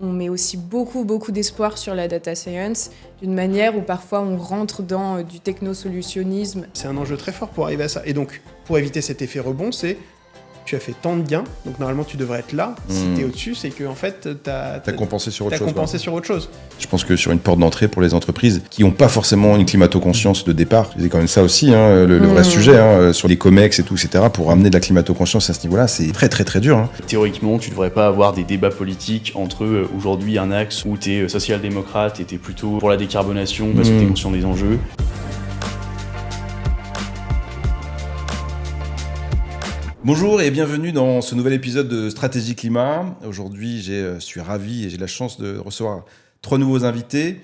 on met aussi beaucoup d'espoir sur la data science, d'une manière où parfois on rentre dans du technosolutionnisme. C'est un enjeu très fort pour arriver à ça. Et donc, pour éviter cet effet rebond, c'est tu as fait tant de gains, donc normalement tu devrais être là. Si tu es au-dessus, c'est que en fait, t'as compensé sur autre chose. Compensé sur autre chose. Je pense que sur une porte d'entrée pour les entreprises qui n'ont pas forcément une climato-conscience de départ, c'est quand même ça aussi, le vrai sujet, sur les COMEX et tout, etc. Pour amener de la climato-conscience à ce niveau-là, c'est très dur. Théoriquement, tu devrais pas avoir des débats politiques entre aujourd'hui un axe où t'es social-démocrate et t'es plutôt pour la décarbonation parce que t'es conscient des enjeux. Bonjour et bienvenue dans ce nouvel épisode de Stratégie Climat. Aujourd'hui, je suis ravi et j'ai la chance de recevoir 3 nouveaux invités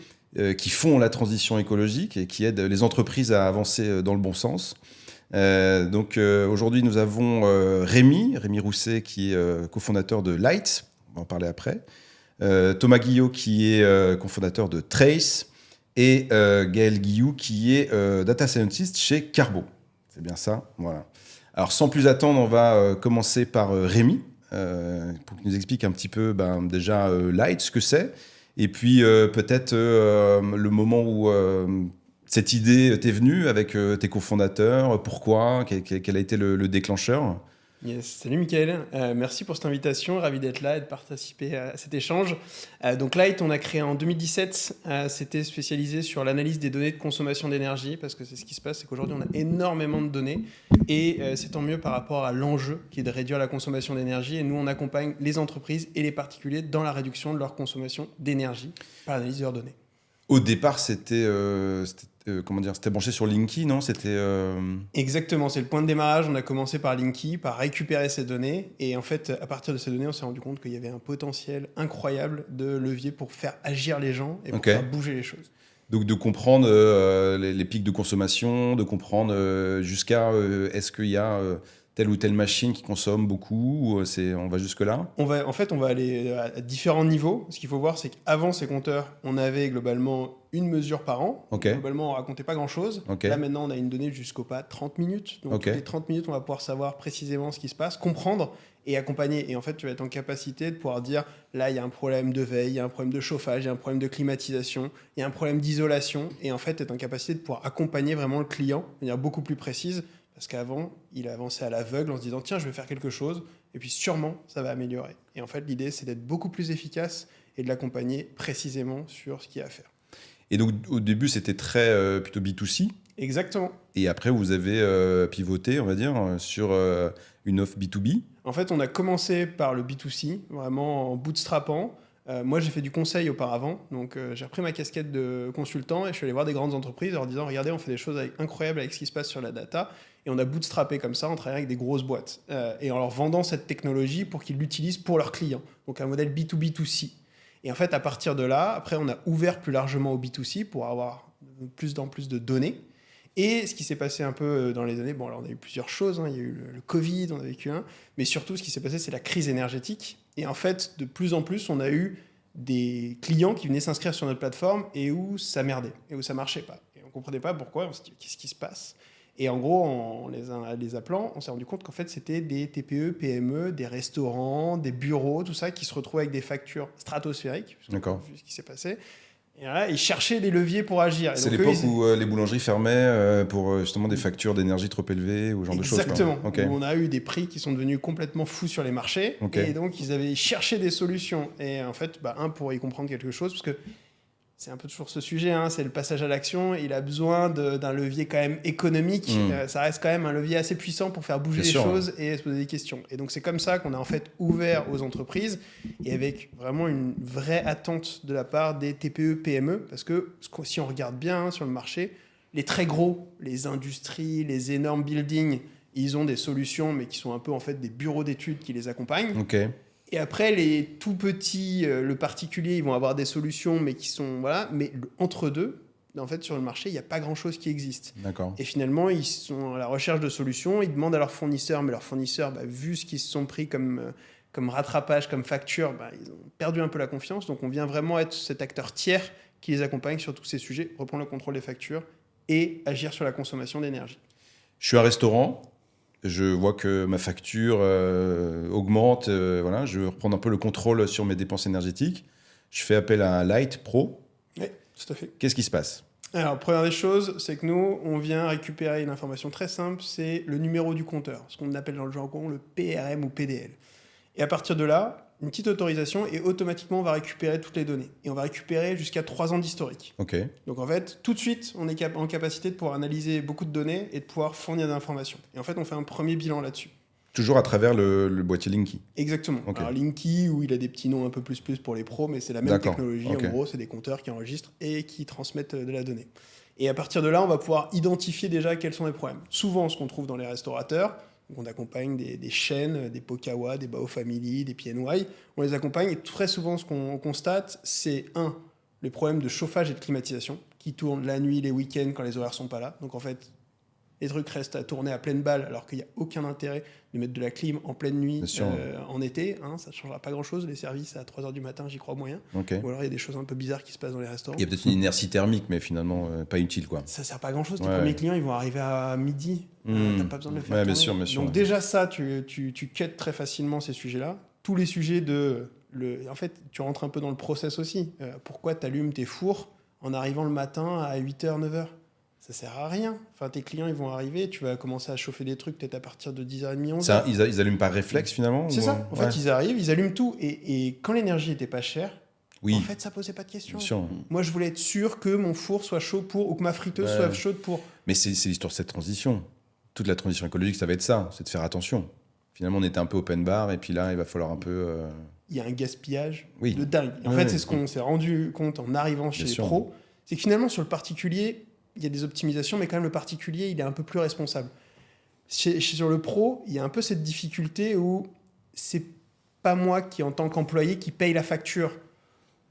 qui font la transition écologique et qui aident les entreprises à avancer dans le bon sens. Aujourd'hui, nous avons Rémi Rousset qui est cofondateur de Light, on va en parler après. Thomas Guillot qui est cofondateur de Trace et Gaël Guillou qui est data scientist chez Carbo. C'est bien ça, voilà. Alors, sans plus attendre, on va commencer par Rémi, pour qu'il nous explique un petit peu déjà Light, ce que c'est, et puis peut-être le moment où cette idée t'est venue avec tes cofondateurs, pourquoi, quel a été le déclencheur. Yes. Salut Mickaël, merci pour cette invitation, ravi d'être là et de participer à cet échange. Donc Light, on a créé en 2017, c'était spécialisé sur l'analyse des données de consommation d'énergie, parce que c'est ce qui se passe, c'est qu'aujourd'hui on a énormément de données, et c'est tant mieux par rapport à l'enjeu qui est de réduire la consommation d'énergie, et nous on accompagne les entreprises et les particuliers dans la réduction de leur consommation d'énergie par l'analyse de leurs données. Au départ, c'était branché sur Linky, non ? Exactement, c'est le point de démarrage. On a commencé par Linky, par récupérer ces données. Et en fait, à partir de ces données, on s'est rendu compte qu'il y avait un potentiel incroyable de levier pour faire agir les gens et pour faire bouger les choses. Donc de comprendre les pics de consommation, de comprendre jusqu'à est-ce qu'il y a telle ou telle machine qui consomme beaucoup, ou on va jusque-là ? On va aller à différents niveaux. Ce qu'il faut voir, c'est qu'avant ces compteurs, on avait globalement une mesure par an. Globalement, on ne racontait pas grand-chose. Là, maintenant, on a une donnée jusqu'au pas 30 minutes. Donc, toutes les 30 minutes, on va pouvoir savoir précisément ce qui se passe, comprendre et accompagner. Et en fait, tu vas être en capacité de pouvoir dire, là, il y a un problème de veille, il y a un problème de chauffage, il y a un problème de climatisation, il y a un problème d'isolation. Et en fait, tu es en capacité de pouvoir accompagner vraiment le client de manière beaucoup plus précise. Parce qu'avant, il avançait à l'aveugle en se disant « Tiens, je vais faire quelque chose, et puis sûrement, ça va améliorer. » Et en fait, l'idée, c'est d'être beaucoup plus efficace et de l'accompagner précisément sur ce qu'il y a à faire. Et donc, au début, c'était très plutôt B2C. Exactement. Et après, vous avez pivoté, on va dire, sur une offre B2B. En fait, on a commencé par le B2C, vraiment en bootstrappant. Moi, j'ai fait du conseil auparavant, donc j'ai repris ma casquette de consultant et je suis allé voir des grandes entreprises en leur disant « Regardez, on fait des choses incroyables avec ce qui se passe sur la data. » Et on a bootstrappé comme ça en travaillant avec des grosses boîtes et en leur vendant cette technologie pour qu'ils l'utilisent pour leurs clients. Donc un modèle B2B2C. Et en fait, à partir de là, après, on a ouvert plus largement au B2C pour avoir de plus en plus de données. Et ce qui s'est passé un peu dans les années, bon, alors on a eu plusieurs choses, il y a eu le Covid, on a vécu un, mais surtout ce qui s'est passé, c'est la crise énergétique. Et en fait, de plus en plus, on a eu des clients qui venaient s'inscrire sur notre plateforme et où ça merdait, et où ça marchait pas. Et on ne comprenait pas pourquoi, on s'est dit, qu'est-ce qui se passe ? Et en gros, en les appelant, on s'est rendu compte qu'en fait, c'était des TPE, PME, des restaurants, des bureaux, tout ça, qui se retrouvaient avec des factures stratosphériques. D'accord. Vu ce qui s'est passé. Et là, ils cherchaient des leviers pour agir. C'est l'époque où les boulangeries fermaient pour justement des factures d'énergie trop élevées ou ce genre de choses. Exactement. Où on a eu des prix qui sont devenus complètement fous sur les marchés. Et donc, ils avaient cherché des solutions. Et en fait, pour y comprendre quelque chose, parce que c'est un peu toujours ce sujet, c'est le passage à l'action. Il a besoin d'un levier quand même économique. Ça reste quand même un levier assez puissant pour faire bouger les choses et se poser des questions. Et donc, c'est comme ça qu'on a en fait ouvert aux entreprises et avec vraiment une vraie attente de la part des TPE, PME. Parce que si on regarde bien sur le marché, les très gros, les industries, les énormes buildings, ils ont des solutions, mais qui sont un peu en fait des bureaux d'études qui les accompagnent. Et après, les tout petits, le particulier, ils vont avoir des solutions, mais qui sont... Voilà. Mais entre deux, en fait, sur le marché, il n'y a pas grand-chose qui existe. D'accord. Et finalement, ils sont à la recherche de solutions. Ils demandent à leurs fournisseurs, mais leurs fournisseurs, vu ce qu'ils se sont pris comme rattrapage, comme facture, ils ont perdu un peu la confiance. Donc, on vient vraiment être cet acteur tiers qui les accompagne sur tous ces sujets, reprendre le contrôle des factures et agir sur la consommation d'énergie. Je suis un restaurant. je vois que ma facture augmente, voilà, je veux reprendre un peu le contrôle sur mes dépenses énergétiques. Je fais appel à un Light Pro. Oui, tout à fait. Qu'est-ce qui se passe? Alors, première des choses, c'est que nous, on vient récupérer une information très simple, c'est le numéro du compteur, ce qu'on appelle dans le jargon le PRM ou PDL. Et à partir de là, une petite autorisation et automatiquement on va récupérer toutes les données. Et on va récupérer jusqu'à 3 ans d'historique. Ok. Donc en fait, tout de suite, on est en capacité de pouvoir analyser beaucoup de données et de pouvoir fournir des informations. Et en fait, on fait un premier bilan là-dessus. Toujours à travers le boîtier Linky. Exactement. Ok. Alors Linky, où il a des petits noms un peu plus pour les pros, mais c'est la même D'accord. technologie. Ok. En gros, c'est des compteurs qui enregistrent et qui transmettent de la donnée. Et à partir de là, on va pouvoir identifier déjà quels sont les problèmes. Souvent, ce qu'on trouve dans les restaurateurs, donc on accompagne des chaînes, des Pokawa, des Bao Family, des PNY, on les accompagne et très souvent, ce qu'on constate, c'est les problèmes de chauffage et de climatisation qui tournent la nuit, les week-ends, quand les horaires sont pas là. Donc en fait, les trucs restent à tourner à pleine balle alors qu'il n'y a aucun intérêt de mettre de la clim en pleine nuit en été. Ça ne changera pas grand-chose. Les services à 3h du matin, j'y crois moyen. Ok. Ou alors il y a des choses un peu bizarres qui se passent dans les restaurants. Il y a peut-être une inertie thermique, mais finalement pas utile, quoi. Ça ne sert pas à grand-chose. Tes Ouais. premiers clients, ils vont arriver à midi. T'as pas besoin de le faire Ouais, bien tourner. sûr, bien sûr. Donc déjà ça, tu cuts très facilement ces sujets-là. Tous les sujets en fait, tu rentres un peu dans le process aussi. Pourquoi tu allumes tes fours en arrivant le matin à 8h, 9h? Ça sert à rien. Enfin, tes clients, ils vont arriver, tu vas commencer à chauffer des trucs peut-être à partir de 10h30, 11h. Ça, ils allument par réflexe, finalement? C'est ou... ça. En Ouais. fait, ils arrivent, ils allument tout. Et quand l'énergie était pas chère, Oui, en fait, ça posait pas de questions. bien sûr. Moi, je voulais être sûr que mon four soit chaud ou que ma friteuse soit chaude pour... Mais c'est l'histoire de cette transition. Toute la transition écologique, ça va être ça, c'est de faire attention. Finalement, on était un peu open bar, et puis là, il va falloir un peu... Il y a un gaspillage Oui. de dingue. En Oui, fait, oui. c'est ce qu'on s'est rendu compte en arrivant chez Bien les sûr. pros. C'est que finalement, sur le particulier, il y a des optimisations, mais quand même, le particulier, il est un peu plus responsable. Sur le pro, il y a un peu cette difficulté où c'est pas moi qui, en tant qu'employé, qui paye la facture.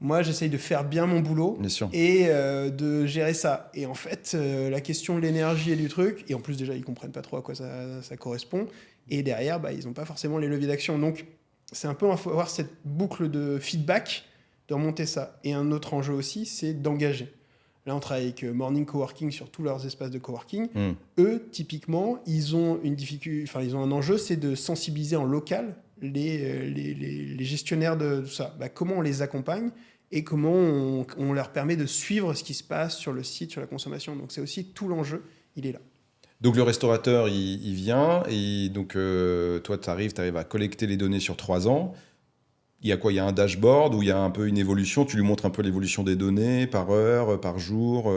Moi, j'essaye de faire bien mon boulot Bien sûr. et de gérer ça. Et en fait, la question de l'énergie et du truc, et en plus déjà, ils comprennent pas trop à quoi ça correspond. Et derrière, ils n'ont pas forcément les leviers d'action. Donc, c'est un peu, il faut avoir cette boucle de feedback, de remonter ça. Et un autre enjeu aussi, c'est d'engager. Là, on travaille avec Morning Coworking sur tous leurs espaces de coworking. Eux, typiquement, ils ont ils ont un enjeu, c'est de sensibiliser en local les gestionnaires de tout ça. Comment on les accompagne et comment on leur permet de suivre ce qui se passe sur le site, sur la consommation. Donc, c'est aussi tout l'enjeu, il est là. Donc le restaurateur, il vient, et donc toi, tu arrives à collecter les données sur 3 ans. Il y a quoi? Il y a un dashboard où il y a un peu une évolution, tu lui montres un peu l'évolution des données par heure, par jour,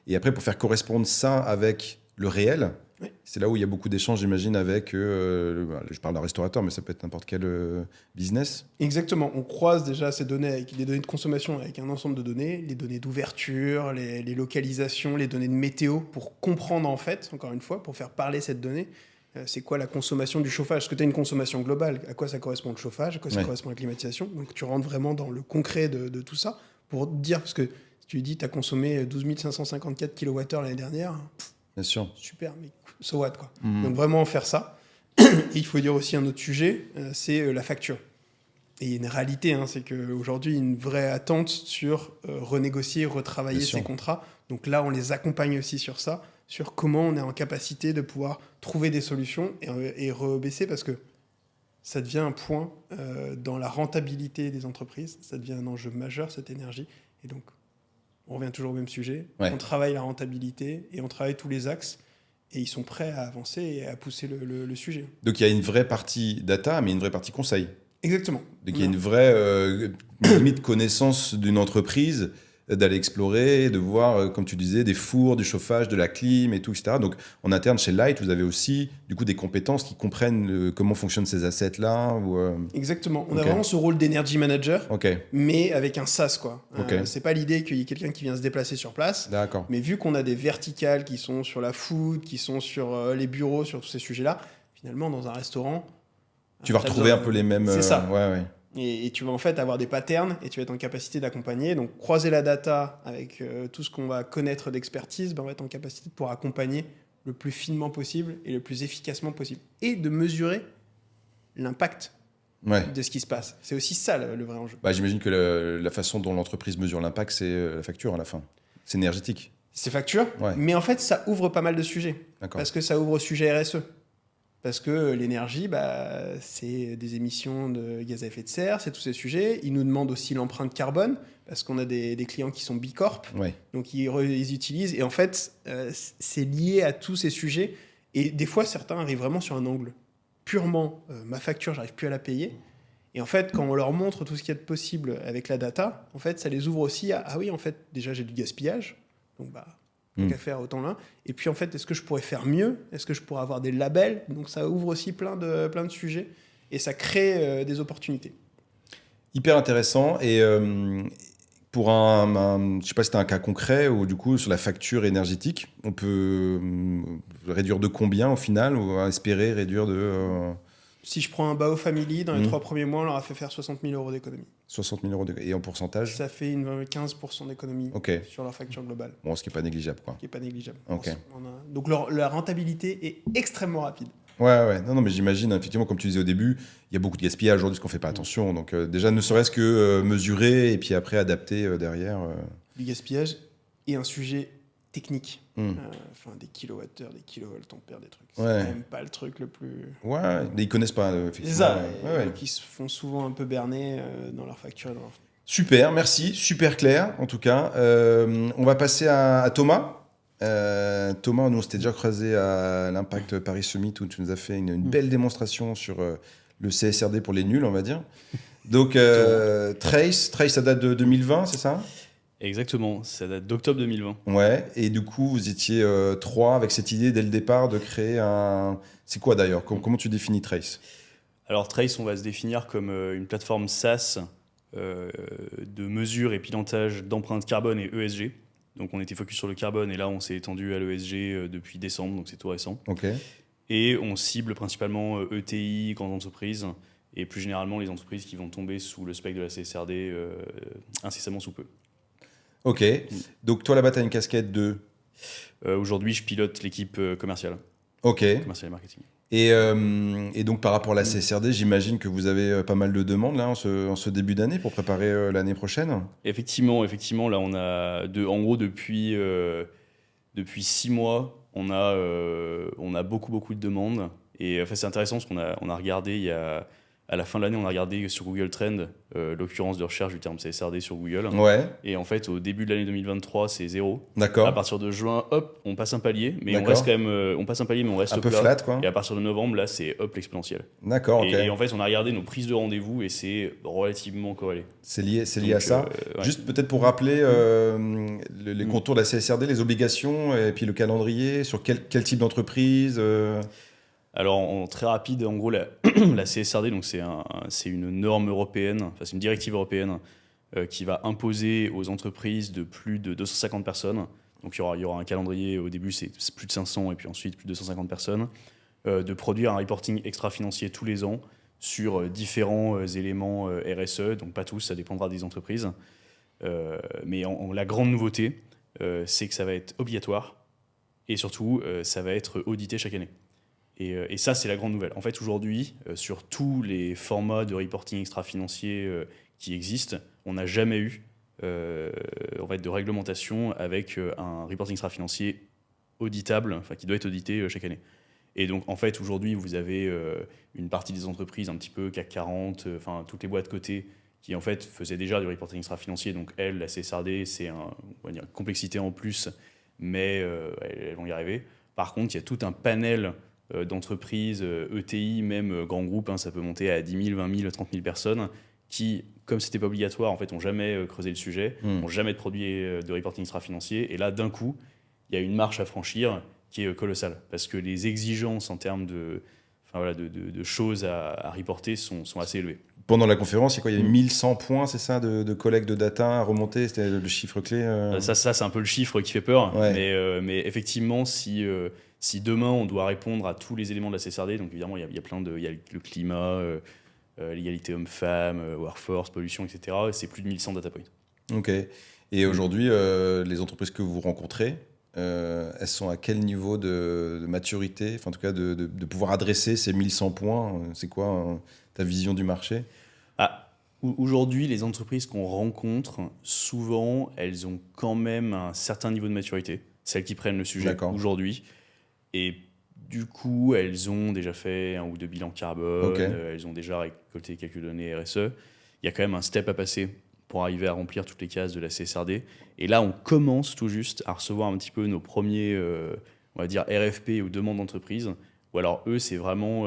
et après pour faire correspondre ça avec le réel, Oui. c'est là où il y a beaucoup d'échanges, j'imagine, avec, je parle d'un restaurateur, mais ça peut être n'importe quel business. Exactement. On croise déjà ces données avec les données de consommation avec un ensemble de données, les données d'ouverture, les localisations, les données de météo, pour comprendre en fait, encore une fois, pour faire parler cette donnée, c'est quoi la consommation du chauffage. Est-ce que tu as une consommation globale? À quoi ça correspond le chauffage? À quoi ça correspond la climatisation? Donc tu rentres vraiment dans le concret de tout ça pour te dire, parce que si tu dis tu as consommé 12 554 kWh l'année dernière, Bien sûr. super, mais so what, quoi. Mhm. Donc vraiment faire ça. Et il faut dire aussi un autre sujet, c'est la facture. Et il y a une réalité, c'est qu'aujourd'hui, il y a une vraie attente sur renégocier, retravailler Bien sûr. ces contrats. Donc là, on les accompagne aussi sur ça, sur comment on est en capacité de pouvoir trouver des solutions et rebaisser, parce que ça devient un point dans la rentabilité des entreprises. Ça devient un enjeu majeur, cette énergie. Et donc, on revient toujours au même sujet. Ouais. On travaille la rentabilité et on travaille tous les axes. Et ils sont prêts à avancer et à pousser le sujet. Donc il y a une vraie partie data, mais une vraie partie conseil. Exactement. Donc il y a une vraie limite connaissance d'une entreprise, d'aller explorer, de voir, comme tu disais, des fours, du chauffage, de la clim et tout, etc. Donc en interne chez Light, vous avez aussi du coup des compétences qui comprennent comment fonctionnent ces assets-là. Exactement. On a Ok. vraiment ce rôle d'energy manager, Ok, mais avec un SaaS, quoi. Ok. C'est pas l'idée qu'il y ait quelqu'un qui vient se déplacer sur place. d'accord. Mais vu qu'on a des verticales qui sont sur la food, qui sont sur les bureaux, sur tous ces sujets-là, finalement, dans un restaurant... Tu vas t'as retrouver besoin- un peu les mêmes... C'est ça. Ouais. Et tu vas en fait avoir des patterns et tu vas être en capacité d'accompagner. Donc, croiser la data avec tout ce qu'on va connaître d'expertise, on va être en capacité de pouvoir accompagner le plus finement possible et le plus efficacement possible. Et de mesurer l'impact Ouais. de ce qui se passe. C'est aussi ça le vrai enjeu. Bah, j'imagine que la façon dont l'entreprise mesure l'impact, c'est la facture à la fin. C'est énergétique. C'est facture, Ouais. mais en fait, ça ouvre pas mal de sujets. D'accord. Parce que ça ouvre au sujet RSE. Parce que l'énergie, c'est des émissions de gaz à effet de serre, c'est tous ces sujets. Ils nous demandent aussi l'empreinte carbone, parce qu'on a des clients qui sont Bicorp, Ouais. donc ils utilisent. Et en fait, c'est lié à tous ces sujets. Et des fois, certains arrivent vraiment sur un angle purement ma facture, j'arrive plus à la payer. Et en fait, quand on leur montre tout ce qu'il y a de possible avec la data, en fait, ça les ouvre aussi à ah oui, en fait, déjà j'ai du gaspillage, donc tant qu'à faire autant là. Et puis en fait, est-ce que je pourrais faire mieux? Est-ce que je pourrais avoir des labels? Donc ça ouvre aussi plein de sujets et ça crée des opportunités. Hyper intéressant. Et pour je sais pas si c'était un cas concret ou du coup sur la facture énergétique, on peut réduire de combien au final ou espérer réduire de Si je prends un Bao Family, dans les 3 premiers mois, on leur a fait faire 60 000 euros d'économie. 60 000 euros et en pourcentage? Ça fait 15% d'économie sur leur facture globale. Bon, ce qui n'est pas négligeable, quoi. Qui n'est pas négligeable. Ok. Donc la rentabilité est extrêmement rapide. Ouais. Non, mais j'imagine, effectivement, comme tu disais au début, il y a beaucoup de gaspillage aujourd'hui, parce qu'on ne fait pas attention. Donc déjà, ne serait-ce que mesurer et puis après adapter derrière. Du gaspillage et un sujet technique. Des kilowattheures, des kilovolts, on perd des trucs. C'est quand même pas le truc le plus... Ouais, mais ils connaissent pas, effectivement. C'est ça, qui se font souvent un peu berner dans leur facture et dans leur... Super, merci, super clair en tout cas. On va passer à Thomas. Thomas, nous on s'était déjà croisé à l'Impact Paris Summit où tu nous as fait une belle démonstration sur le CSRD pour les nuls, on va dire. Donc Trace, ça date de 2020, c'est ça? Exactement, ça date d'octobre 2020. Ouais, et du coup vous étiez 3 avec cette idée dès le départ de créer un... C'est quoi d'ailleurs? Comment tu définis Trace? Alors Trace, on va se définir comme une plateforme SaaS de mesure et pilotage d'empreintes carbone et ESG. Donc on était focus sur le carbone et là on s'est étendu à l'ESG depuis décembre, donc c'est tout récent. Ok. Et on cible principalement ETI, grandes entreprises, et plus généralement les entreprises qui vont tomber sous le spectre de la CSRD incessamment sous peu. Ok, donc toi là-bas tu as une casquette de... Aujourd'hui je pilote l'équipe commerciale. Ok. Commerciale et marketing. Et donc par rapport à la CSRD, j'imagine que vous avez pas mal de demandes là en ce début d'année pour préparer l'année prochaine. Effectivement, là on a en gros depuis 6 mois, on a beaucoup de demandes. Et enfin, c'est intéressant parce qu'on a regardé à la fin de l'année, on a regardé sur Google Trends l'occurrence de recherche du terme CSRD sur Google. Ouais. Et en fait, au début de l'année 2023, c'est 0. D'accord. À partir de juin, hop, on passe un palier, mais D'accord. on reste quand même, on passe un palier, mais on reste un peu plat. flat, quoi. Et à partir de novembre, là, c'est hop l'exponentiel. D'accord, ok. Et en fait, on a regardé nos prises de rendez-vous et c'est relativement corrélé. C'est lié à ça. Ouais. Juste peut-être pour rappeler les contours de la CSRD, les obligations et puis le calendrier, sur quel type d'entreprise Alors, en très rapide, en gros, la CSRD, donc c'est une norme européenne, enfin, c'est une directive européenne qui va imposer aux entreprises de plus de 250 personnes, donc il y aura un calendrier, au début c'est plus de 500 et puis ensuite plus de 250 personnes, de produire un reporting extra-financier tous les ans sur différents éléments RSE, donc pas tous, ça dépendra des entreprises. Mais la grande nouveauté, c'est que ça va être obligatoire et surtout, ça va être audité chaque année. Et ça, c'est la grande nouvelle. En fait, aujourd'hui, sur tous les formats de reporting extra-financier qui existent, on n'a jamais eu de réglementation avec un reporting extra-financier auditable, enfin, qui doit être audité chaque année. Et donc, en fait, aujourd'hui, vous avez une partie des entreprises, un petit peu CAC 40, enfin, toutes les boîtes cotées, qui, en fait, faisaient déjà du reporting extra-financier. Donc, elles, la CSRD, c'est une complexité en plus, mais elles vont y arriver. Par contre, il y a tout un panel d'entreprises, ETI, même grands groupes, ça peut monter à 10 000, 20 000, 30 000 personnes, qui, comme c'était pas obligatoire, en fait, n'ont jamais creusé le sujet, n'ont jamais de produit de reporting extra-financier. Et là, d'un coup, il y a une marche à franchir qui est colossale, parce que les exigences en termes de choses à reporter sont assez élevées. Pendant la conférence, il y avait 1100 points, c'est ça, de collecte de data à remonter, c'était le chiffre clé Ça, c'est un peu le chiffre qui fait peur, ouais. mais effectivement, si demain on doit répondre à tous les éléments de la CSRD, donc évidemment il y a le climat, l'égalité homme-femme, workforce, pollution, etc., c'est plus de 1100 data points. Ok. Et aujourd'hui, les entreprises que vous rencontrez, elles sont à quel niveau de maturité, enfin en tout cas de pouvoir adresser ces 1100 points? C'est quoi ta vision du marché? Aujourd'hui, les entreprises qu'on rencontre, souvent, elles ont quand même un certain niveau de maturité, celles qui prennent le sujet aujourd'hui. Et Du coup, elles ont déjà fait 1 ou 2 bilans carbone, Ok. Elles ont déjà récolté quelques données RSE. Il y a quand même un step à passer pour arriver à remplir toutes les cases de la CSRD. Et là, on commence tout juste à recevoir un petit peu nos premiers, on va dire, RFP ou demandes d'entreprise. Ou alors, eux, c'est vraiment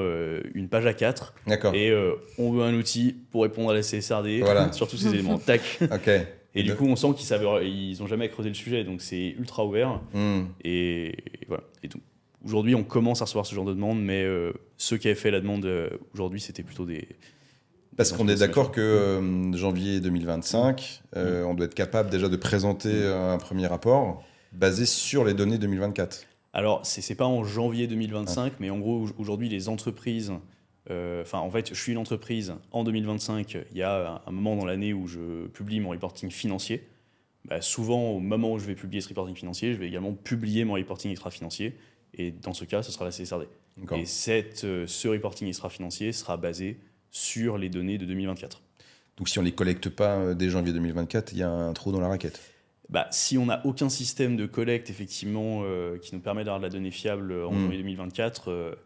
une page A4. D'accord. Et on veut un outil pour répondre à la CSRD Voilà. sur tous ces éléments. Tac. Ok. Et du coup, on sent ils n'ont jamais creusé le sujet. Donc, c'est ultra ouvert. Hmm. Et voilà. Et donc, aujourd'hui, on commence à recevoir ce genre de demande, mais ceux qui avaient fait la demande aujourd'hui, c'était plutôt des. Parce des qu'on est entreprises, d'accord machin. que janvier 2025, on doit être capable déjà de présenter un premier rapport basé sur les données 2024. Alors, c'est pas en janvier 2025, mais en gros, aujourd'hui, les entreprises. Enfin, en fait, je suis une entreprise en 2025. Il y a un moment dans l'année où je publie mon reporting financier. Bah, souvent, au moment où je vais publier ce reporting financier, je vais également publier mon reporting extra-financier. Et dans ce cas, ce sera la CSRD. D'accord. Et ce reporting extra-financier sera basé sur les données de 2024. Donc si on ne les collecte pas dès janvier 2024, il y a un trou dans la raquette. Bah, si on n'a aucun système de collecte effectivement qui nous permet d'avoir de la donnée fiable en janvier 2024,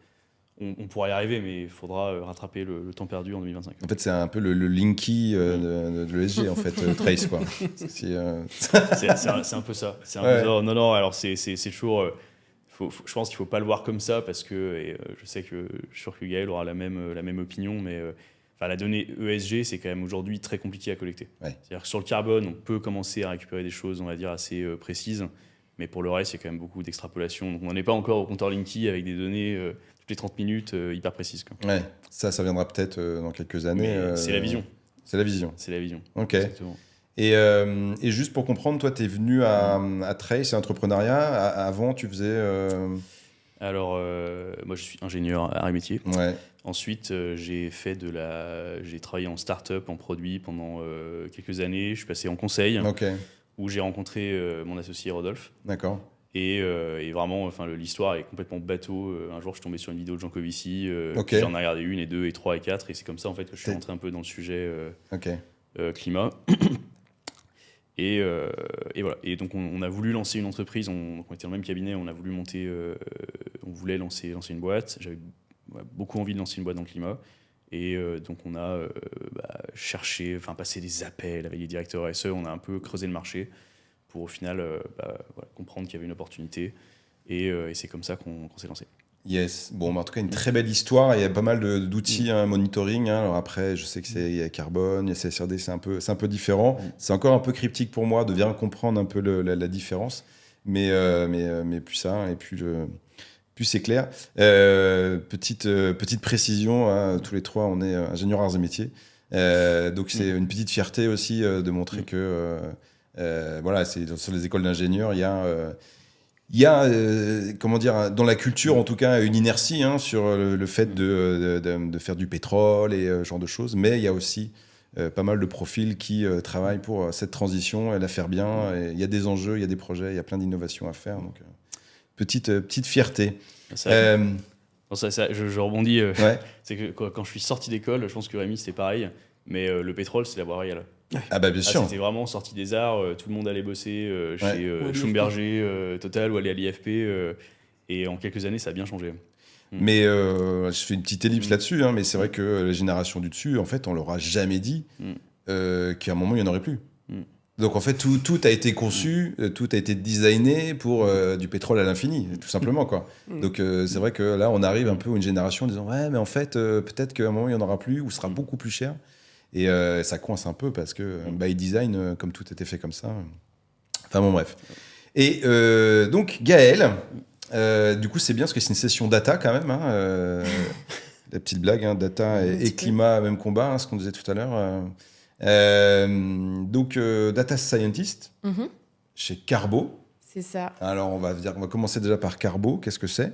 on pourra y arriver, mais il faudra rattraper le temps perdu en 2025. En fait, c'est un peu le Linky de l'ESG, en fait, Trace, quoi. C'est, C'est un peu ça. C'est un peu Ouais. ça. Non, non, alors c'est toujours. Je pense qu'il ne faut pas le voir comme ça parce que et, je sais que je suis sûr que Gaël aura la même opinion, mais enfin, la donnée ESG, c'est quand même aujourd'hui très compliqué à collecter. Ouais. C'est-à-dire que sur le carbone, on peut commencer à récupérer des choses, on va dire, assez précises, mais pour le reste, il y a quand même beaucoup d'extrapolation. Donc on n'en est pas encore au compteur Linky avec des données toutes les 30 minutes hyper précises, quoi. ouais, ça viendra peut-être dans quelques années. Mais c'est la vision. C'est la vision. C'est la vision. Ok. Exactement. Et juste pour comprendre, toi, tu es venu à Trace, à l'entrepreneuriat. Avant, tu faisais... Alors, moi, je suis ingénieur arts et métiers. Ouais, Ensuite, j'ai travaillé en start-up, en produit pendant quelques années. Je suis passé en conseil ok, où j'ai rencontré mon associé Rodolphe. d'accord. Et vraiment, enfin, l'histoire est complètement bateau. Un jour, je suis tombé sur une vidéo de Jean Covici. Ok. Puis j'en ai regardé 1 et 2 et 3 et 4. Et c'est comme ça en fait, que je suis T'es- rentré un peu dans le sujet Ok. climat. Et voilà. Et donc, on a voulu lancer une entreprise. On était dans le même cabinet. On a voulu monter. On voulait lancer une boîte. J'avais beaucoup envie de lancer une boîte dans le climat. Et donc, on a cherché, enfin, passé des appels avec les directeurs RSE. On a un peu creusé le marché pour au final voilà, comprendre qu'il y avait une opportunité. Et c'est comme ça qu'on s'est lancé. Yes. Bon, en tout cas, une très belle histoire. Il y a pas mal d'outils monitoring. Alors après, je sais qu'il y a Carbone, il y a CSRD, c'est un peu différent. C'est encore un peu cryptique pour moi de bien comprendre un peu la différence. Mais plus ça, et plus c'est clair. Petite précision, hein, tous les trois, on est ingénieurs arts et métiers. Donc c'est une petite fierté aussi de montrer que voilà, c'est sur les écoles d'ingénieurs, il y a comment dire, dans la culture en tout cas, une inertie sur le fait de faire du pétrole et ce genre de choses, mais il y a aussi pas mal de profils qui travaillent pour cette transition et la faire bien. Et il y a des enjeux, il y a des projets, il y a plein d'innovations à faire. Donc, petite fierté. Je rebondis. Ouais. C'est que quand je suis sorti d'école, je pense que Rémi, c'était pareil. Mais le pétrole, c'est la voie royale. Ah bah bien sûr. C'était vraiment sorti des arts. Tout le monde allait bosser chez Ou à Schlumberger, Total ou aller à l'IFP. Et en quelques années, ça a bien changé. Mais je fais une petite ellipse là-dessus, mais c'est vrai que la génération du dessus, en fait, on leur a jamais dit qu'à un moment, il n'y en aurait plus. Donc en fait, tout a été conçu, tout a été designé pour du pétrole à l'infini, tout simplement, quoi. Donc c'est vrai que là, on arrive un peu à une génération en disant ouais, mais en fait, peut-être qu'à un moment, il n'y en aura plus, ou ce sera beaucoup plus cher. Et ça coince un peu parce que by design, comme tout était fait comme ça. Enfin bon, bref. Et donc Gaël, du coup, c'est bien parce que c'est une session data quand même. La petite blague, data et climat, même combat, ce qu'on disait tout à l'heure. Donc, data scientist chez Carbo. C'est ça. Alors, on va commencer déjà par Carbo. Qu'est-ce que c'est ?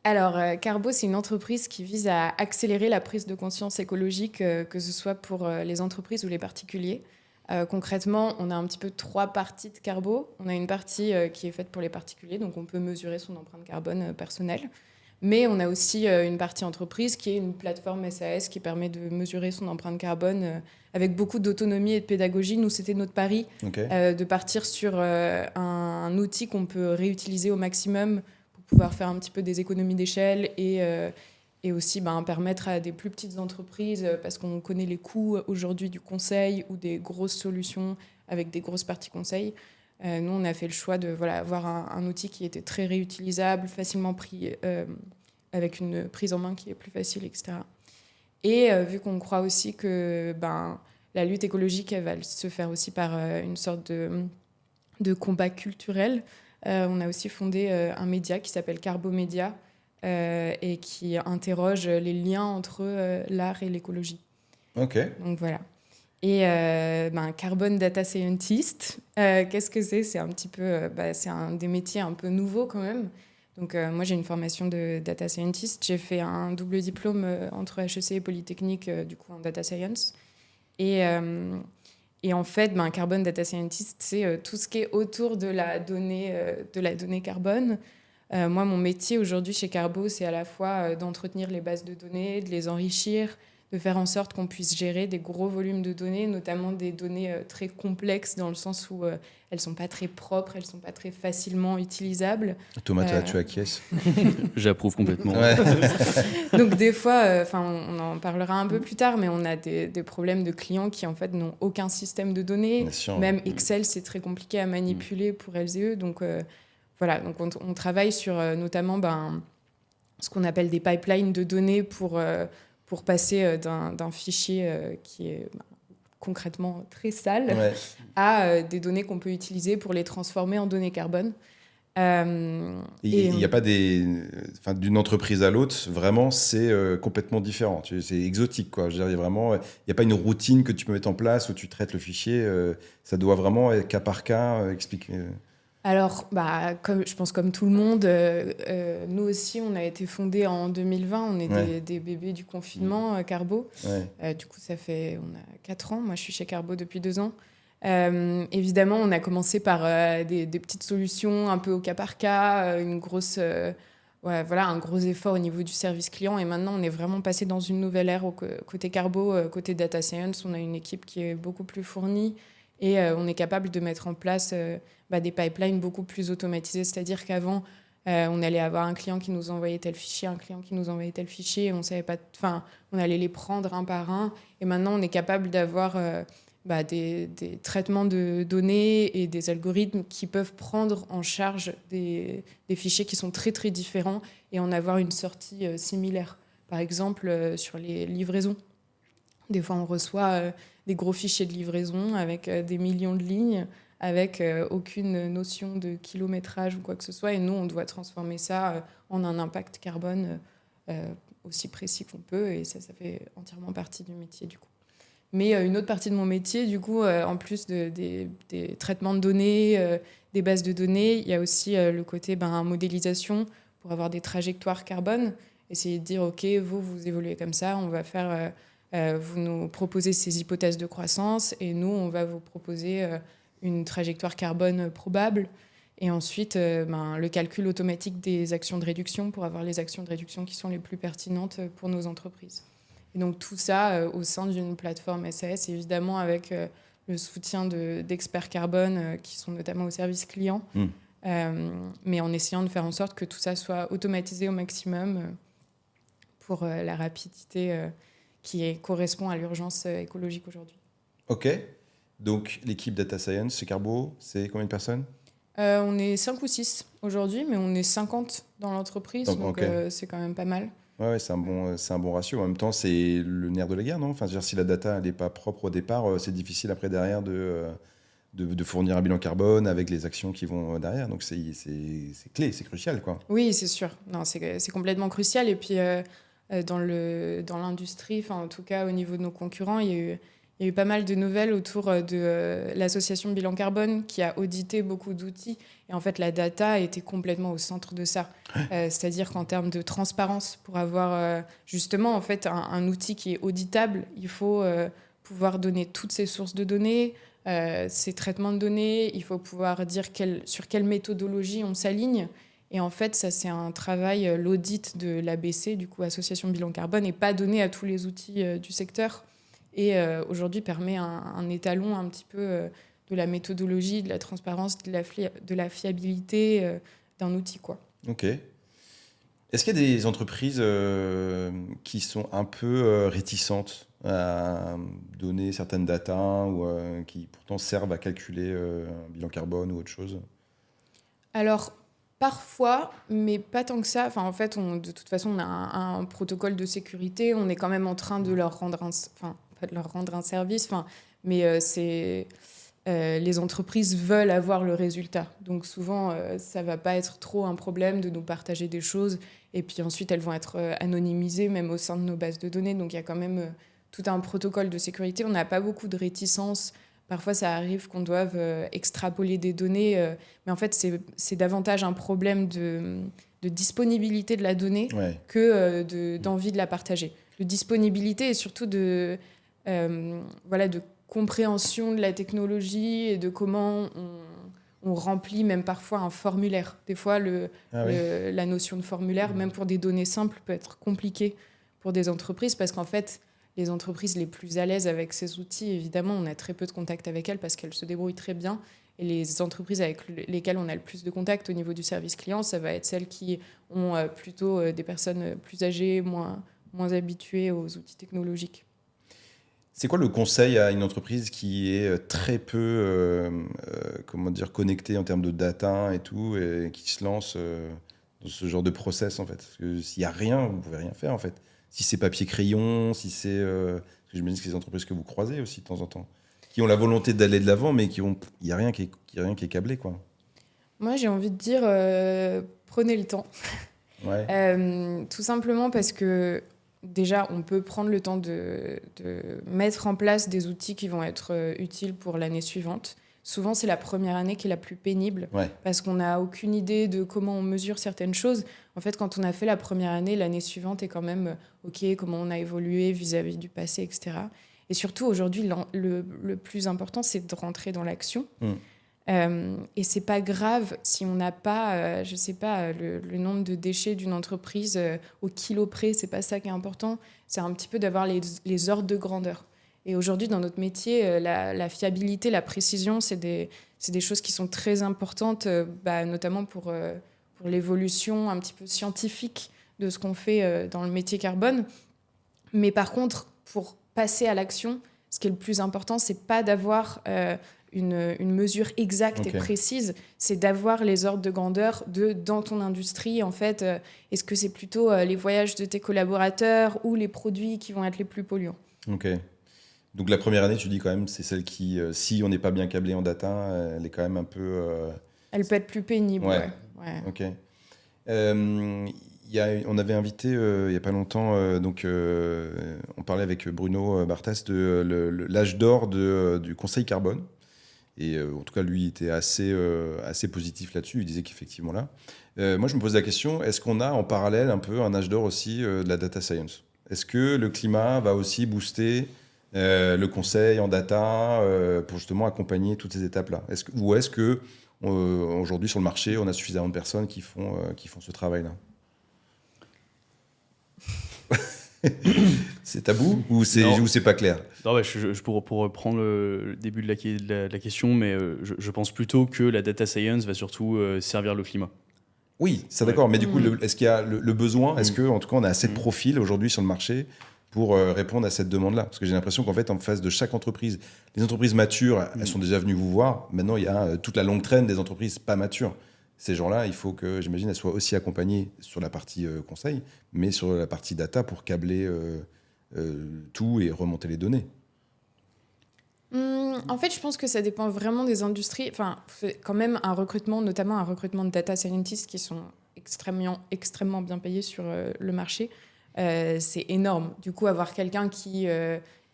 Alors, Carbo, c'est une entreprise qui vise à accélérer la prise de conscience écologique, que ce soit pour les entreprises ou les particuliers. Concrètement, on a un petit peu 3 parties de Carbo. On a une partie qui est faite pour les particuliers, donc on peut mesurer son empreinte carbone personnelle. Mais on a aussi une partie entreprise qui est une plateforme SAS qui permet de mesurer son empreinte carbone avec beaucoup d'autonomie et de pédagogie. Nous, c'était notre pari de partir sur un outil qu'on peut réutiliser au maximum pour pouvoir faire un petit peu des économies d'échelle et aussi permettre à des plus petites entreprises, parce qu'on connaît les coûts aujourd'hui du conseil ou des grosses solutions avec des grosses parties conseil. Nous, on a fait le choix de avoir un outil qui était très réutilisable, facilement pris, avec une prise en main qui est plus facile, etc. Et vu qu'on croit aussi que la lutte écologique, elle va se faire aussi par une sorte de combat culturel, on a aussi fondé un média qui s'appelle Carbomédia et qui interroge les liens entre l'art et l'écologie. Ok. Donc voilà. Et Carbon Data Scientist, qu'est-ce que c'est ? C'est un petit peu, c'est un des métiers un peu nouveaux quand même. Donc moi j'ai une formation de data scientist, j'ai fait un double diplôme entre HEC et Polytechnique du coup en data science. Et en fait, Carbon Data Scientist, c'est tout ce qui est autour de la donnée carbone. Moi, mon métier aujourd'hui chez Carbo, c'est à la fois d'entretenir les bases de données, de les enrichir, de faire en sorte qu'on puisse gérer des gros volumes de données, notamment des données très complexes dans le sens où elles ne sont pas très propres, elles ne sont pas très facilement utilisables. Thomas, tu acquiesces. J'approuve complètement. Ouais. Donc des fois, on en parlera un peu plus tard, mais on a des problèmes de clients qui en fait n'ont aucun système de données. Bien sûr. Même Excel, c'est très compliqué à manipuler pour elles et eux. Donc voilà, donc on travaille sur notamment ce qu'on appelle des pipelines de données pour passer d'un fichier qui est concrètement très sale à des données qu'on peut utiliser pour les transformer en données carbone. Il n'y a pas d'une entreprise à l'autre, vraiment, c'est complètement différent. C'est exotique, quoi. Je veux dire, il n'y a pas une routine que tu peux mettre en place où tu traites le fichier. Ça doit vraiment être cas par cas, expliquer. Alors, je pense comme tout le monde, nous aussi, on a été fondés en 2020. On est des bébés du confinement, Carbo. Du coup, on a 4 ans. Moi, je suis chez Carbo depuis 2 ans. Évidemment, on a commencé par des petites solutions un peu au cas par cas, un gros effort au niveau du service client. Et maintenant, on est vraiment passé dans une nouvelle ère côté Carbo, côté data science. On a une équipe qui est beaucoup plus fournie et on est capable de mettre en place des pipelines beaucoup plus automatisés. C'est-à-dire qu'avant, on allait avoir un client qui nous envoyait tel fichier, un client qui nous envoyait tel fichier. On savait pas, on allait les prendre un par un. Et maintenant, on est capable d'avoir des traitements de données et des algorithmes qui peuvent prendre en charge des fichiers qui sont très, très différents et en avoir une sortie similaire. Par exemple, sur les livraisons. Des fois, on reçoit des gros fichiers de livraison avec des millions de lignes, avec aucune notion de kilométrage ou quoi que ce soit. Et nous, on doit transformer ça en un impact carbone aussi précis qu'on peut. Et ça fait entièrement partie du métier, du coup. Mais une autre partie de mon métier, du coup, en plus des traitements de données, des bases de données, il y a aussi le côté modélisation pour avoir des trajectoires carbone. Essayer de dire, OK, vous évoluez comme ça, on va faire... vous nous proposez ces hypothèses de croissance et nous, on va vous proposer une trajectoire carbone probable. Et ensuite, le calcul automatique des actions de réduction pour avoir les actions de réduction qui sont les plus pertinentes pour nos entreprises. Et donc tout ça au sein d'une plateforme SAS, évidemment avec le soutien d'experts carbone qui sont notamment au service client, mais en essayant de faire en sorte que tout ça soit automatisé au maximum pour la rapidité qui correspond à l'urgence écologique aujourd'hui. Ok, donc l'équipe Data Science chez Carbo, c'est combien de personnes ? On est 5 ou 6 aujourd'hui, mais on est 50 dans l'entreprise, donc c'est quand même pas mal. Ouais, c'est un bon ratio. En même temps, c'est le nerf de la guerre, non ? Enfin, si la data n'est pas propre au départ, c'est difficile après derrière de fournir un bilan carbone avec les actions qui vont derrière. Donc c'est clé, c'est crucial, quoi. Oui, c'est sûr. Non, c'est complètement crucial. Et puis dans l'industrie, en tout cas au niveau de nos concurrents, il y a eu pas mal de nouvelles autour de l'association Bilan Carbone qui a audité beaucoup d'outils. Et en fait, la data était complètement au centre de ça. C'est-à-dire qu'en termes de transparence, pour avoir justement en fait, un outil qui est auditable, il faut pouvoir donner toutes ces sources de données, ces traitements de données, il faut pouvoir dire sur quelle méthodologie on s'aligne. Et en fait, ça, c'est un travail, l'audit de l'ABC, du coup, Association Bilan Carbone, n'est pas donné à tous les outils du secteur. Et aujourd'hui, permet un étalon un petit peu de la méthodologie, de la transparence, de la fiabilité d'un outil, quoi. Ok. Est-ce qu'il y a des entreprises qui sont un peu réticentes à donner certaines datas ou qui pourtant servent à calculer un bilan carbone ou autre chose? Alors, parfois, mais pas tant que ça. Enfin, en fait, de toute façon, on a un protocole de sécurité. On est quand même en train de leur rendre enfin, pas de leur rendre un service, enfin, mais les entreprises veulent avoir le résultat. Donc souvent, ça va pas être trop un problème de nous partager des choses. Et puis ensuite, elles vont être anonymisées, même au sein de nos bases de données. Donc il y a quand même tout un protocole de sécurité. On n'a pas beaucoup de réticence. Parfois, ça arrive qu'on doive extrapoler des données. Mais en fait, c'est davantage un problème de disponibilité de la donnée Ouais. que d'envie de la partager. De disponibilité et surtout de compréhension de la technologie et de comment on remplit même parfois un formulaire. Des fois, la notion de formulaire, même pour des données simples, peut être compliquée pour des entreprises parce qu'en fait, les entreprises les plus à l'aise avec ces outils, évidemment, on a très peu de contact avec elles parce qu'elles se débrouillent très bien. Et les entreprises avec lesquelles on a le plus de contact au niveau du service client, ça va être celles qui ont plutôt des personnes plus âgées, moins habituées aux outils technologiques. C'est quoi le conseil à une entreprise qui est très peu connectée en termes de data et tout, et qui se lance dans ce genre de process, en fait? Parce que s'il n'y a rien, vous ne pouvez rien faire, en fait. Si c'est papier-crayon, si c'est... parce que je me dis que c'est des entreprises que vous croisez aussi de temps en temps, qui ont la volonté d'aller de l'avant, mais il n'y a rien qui est câblé, quoi. Moi, j'ai envie de dire, prenez le temps. Ouais. Tout simplement parce que déjà, on peut prendre le temps de mettre en place des outils qui vont être utiles pour l'année suivante. Souvent, c'est la première année qui est la plus pénible parce qu'on n'a aucune idée de comment on mesure certaines choses. En fait, quand on a fait la première année, l'année suivante est quand même OK, comment on a évolué vis-à-vis du passé, etc. Et surtout, aujourd'hui, le plus important, c'est de rentrer dans l'action. Et c'est pas grave si on n'a pas, je sais pas, le nombre de déchets d'une entreprise au kilo près, c'est pas ça qui est important. C'est un petit peu d'avoir les ordres de grandeur. Et aujourd'hui, dans notre métier, la fiabilité, la précision, c'est des choses qui sont très importantes, notamment pour l'évolution un petit peu scientifique de ce qu'on fait dans le métier carbone. Mais par contre, pour passer à l'action, ce qui est le plus important, c'est pas d'avoir une mesure exacte et précise, c'est d'avoir les ordres de grandeur dans ton industrie. En fait, est-ce que c'est plutôt les voyages de tes collaborateurs ou les produits qui vont être les plus polluants? Ok. Donc la première année, tu dis quand même, c'est celle qui, si on n'est pas bien câblé en data, elle est quand même un peu... Elle peut être plus pénible, ouais. Ok. On avait invité il n'y a pas longtemps, on parlait avec Bruno Barthès de l'âge d'or du Conseil Carbone. Et en tout cas, lui était assez positif là-dessus. Il disait qu'effectivement là. Moi, je me pose la question, est-ce qu'on a en parallèle un peu un âge d'or aussi de la data science? Est-ce que le climat va aussi booster le conseil en data pour justement accompagner toutes ces étapes-là? Ou est-ce que aujourd'hui sur le marché, on a suffisamment de personnes qui font ce travail-là? C'est tabou ou c'est pas clair? Non, pour reprendre le début de la question, mais je pense plutôt que la data science va surtout servir le climat. Oui, ça d'accord, mais du coup, est-ce qu'il y a le besoin? Est-ce qu'en tout cas, on a assez de profils aujourd'hui sur le marché pour répondre à cette demande-là? Parce que j'ai l'impression qu'en fait, en face de chaque entreprise, les entreprises matures, elles sont déjà venues vous voir. Maintenant, il y a toute la longue traîne des entreprises pas matures. Ces gens-là, il faut que, j'imagine, elles soient aussi accompagnées sur la partie conseil, mais sur la partie data pour câbler tout et remonter les données. En fait, je pense que ça dépend vraiment des industries. Enfin, c'est quand même un recrutement, notamment un recrutement de data scientists qui sont extrêmement bien payés sur le marché. C'est énorme. Du coup, avoir quelqu'un qui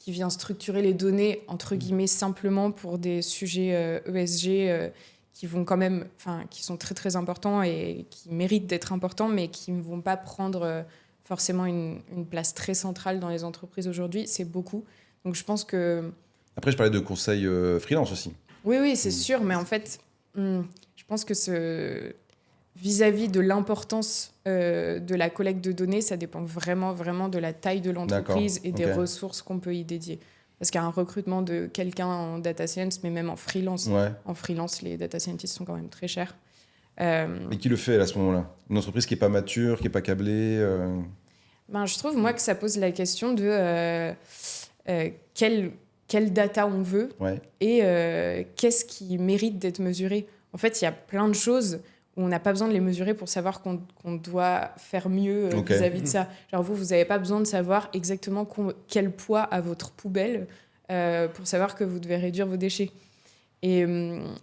vient structurer les données, entre guillemets, simplement pour des sujets ESG qui vont quand même, qui sont très, très importants et qui méritent d'être importants, mais qui ne vont pas prendre forcément une place très centrale dans les entreprises aujourd'hui, c'est beaucoup. Donc, je pense que... Après, je parlais de conseil freelance aussi. Oui, c'est sûr, mais en fait, je pense que vis-à-vis de l'importance de la collecte de données, ça dépend vraiment, vraiment de la taille de l'entreprise et des ressources qu'on peut y dédier. Parce qu'un recrutement de quelqu'un en data science, mais même en freelance, les data scientists sont quand même très chers. Mais qui le fait à ce moment-là? Une entreprise qui n'est pas mature, qui n'est pas câblée Je trouve, moi, que ça pose la question de quelle data on veut et qu'est-ce qui mérite d'être mesuré. En fait, il y a plein de choses où on n'a pas besoin de les mesurer pour savoir qu'on doit faire mieux vis-à-vis de ça. Genre, vous n'avez pas besoin de savoir exactement quel poids a votre poubelle pour savoir que vous devez réduire vos déchets. Et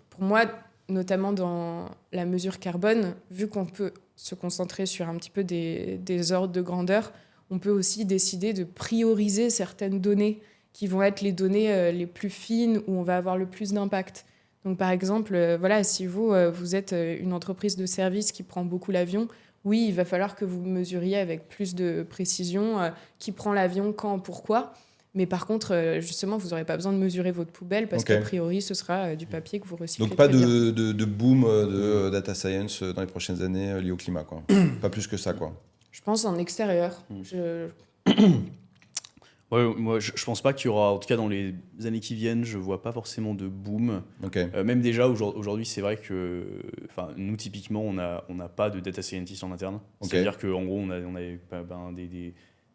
pour moi, notamment dans la mesure carbone, vu qu'on peut se concentrer sur un petit peu des ordres de grandeur, on peut aussi décider de prioriser certaines données qui vont être les données les plus fines où on va avoir le plus d'impact. Donc par exemple, si vous êtes une entreprise de service qui prend beaucoup l'avion, oui, il va falloir que vous mesuriez avec plus de précision qui prend l'avion, quand, pourquoi. Mais par contre, justement, vous n'aurez pas besoin de mesurer votre poubelle parce qu'a priori, ce sera du papier que vous recyclez. Donc pas de boom de data science dans les prochaines années lié au climat, quoi. Pas plus que ça, quoi. Je pense en extérieur. Moi, je pense pas qu'il y aura, en tout cas dans les années qui viennent, je vois pas forcément de boom. Même déjà aujourd'hui, c'est vrai que, nous typiquement, on n'a pas de data scientist en interne. C'est-à-dire qu'en gros, on a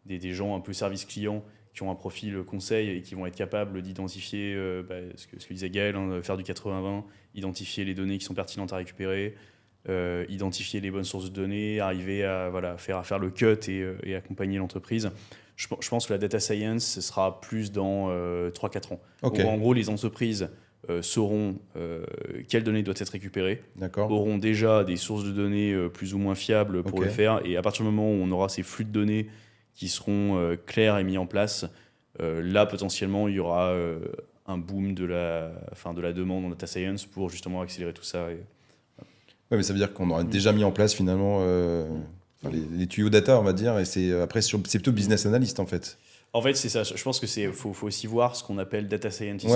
des gens un peu service client qui ont un profil conseil et qui vont être capables d'identifier ce que disait Gaël, faire du 80-20, identifier les données qui sont pertinentes à récupérer, identifier les bonnes sources de données, arriver à faire le cut et accompagner l'entreprise. Je pense que la data science, ce sera plus dans 3-4 ans. En gros, les entreprises sauront quelles données doivent être récupérées, auront déjà des sources de données plus ou moins fiables pour le faire, et à partir du moment où on aura ces flux de données qui seront clairs et mis en place, là, potentiellement, il y aura un boom de la demande en data science pour justement accélérer tout ça. Mais ça veut dire qu'on aura déjà mis en place finalement les tuyaux data, on va dire, et c'est plutôt business analyst en fait. En fait, c'est ça. Je pense que faut aussi voir ce qu'on appelle data scientist.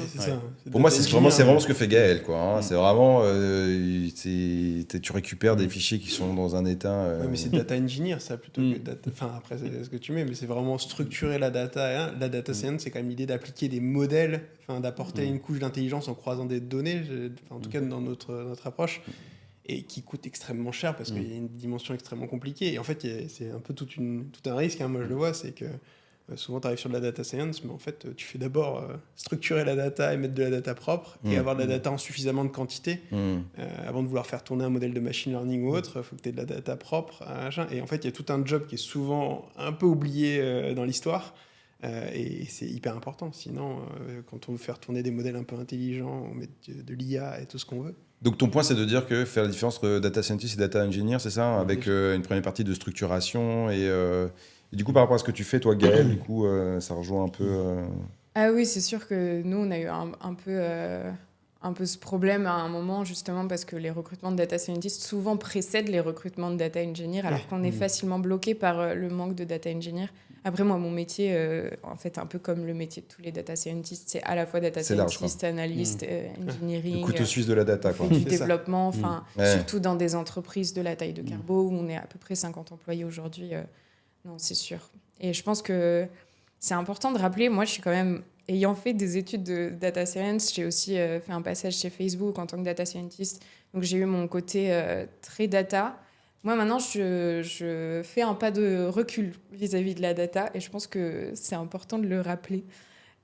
C'est ça. Pour moi, c'est vraiment ce que fait Gaël, quoi. C'est vraiment, tu récupères des fichiers qui sont dans un état. Mais c'est data engineer, ça plutôt que data. Enfin, après, c'est ce que tu mets, mais c'est vraiment structurer la data. La data science, c'est quand même l'idée d'appliquer des modèles, d'apporter une couche d'intelligence en croisant des données. En tout cas, dans notre approche. Et qui coûte extrêmement cher parce qu'il y a une dimension extrêmement compliquée. Et en fait, c'est un peu tout un risque. Moi, je le vois, c'est que souvent, tu arrives sur de la data science, mais en fait, tu fais d'abord structurer la data et mettre de la data propre et avoir de la data en suffisamment de quantité. Avant de vouloir faire tourner un modèle de machine learning ou autre, il faut que tu aies de la data propre. Et en fait, il y a tout un job qui est souvent un peu oublié dans l'histoire. Et c'est hyper important. Sinon, quand on veut faire tourner des modèles un peu intelligents, on met de l'IA et tout ce qu'on veut. Donc ton point, c'est de dire que faire la différence entre data scientist et data engineer, c'est ça, avec une première partie de structuration et du coup, par rapport à ce que tu fais, toi, Gaël, du coup, ça rejoint un peu... Ah oui, c'est sûr que nous, on a eu un peu ce problème à un moment, justement, parce que les recrutements de data scientists souvent précèdent les recrutements de data engineer, alors qu'on est facilement bloqué par le manque de data engineer. Après, moi, mon métier, en fait, un peu comme le métier de tous les data scientists, c'est à la fois data scientist, analyst, engineering. Le couteau suisse de la data, quoi. Du développement, surtout dans des entreprises de la taille de Carbo, où on est à peu près 50 employés aujourd'hui. Non, c'est sûr. Et je pense que c'est important de rappeler, moi, je suis quand même... Ayant fait des études de data science, j'ai aussi fait un passage chez Facebook en tant que data scientist. Donc, j'ai eu mon côté très data. Moi, maintenant, je fais un pas de recul vis-à-vis de la data et je pense que c'est important de le rappeler.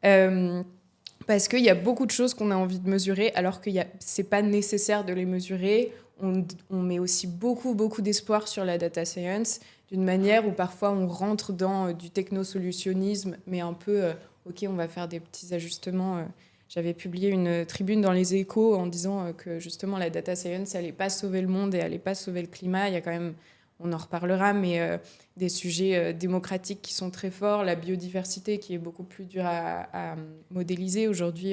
Parce qu'il y a beaucoup de choses qu'on a envie de mesurer alors que ce n'est pas nécessaire de les mesurer. On met aussi beaucoup d'espoir sur la data science d'une manière où parfois on rentre dans du technosolutionnisme, mais un peu... OK, on va faire des petits ajustements. J'avais publié une tribune dans Les Échos en disant que justement la data science n'allait pas sauver le monde et n'allait pas sauver le climat. Il y a quand même, on en reparlera, mais des sujets démocratiques qui sont très forts, la biodiversité qui est beaucoup plus dure à modéliser. Aujourd'hui,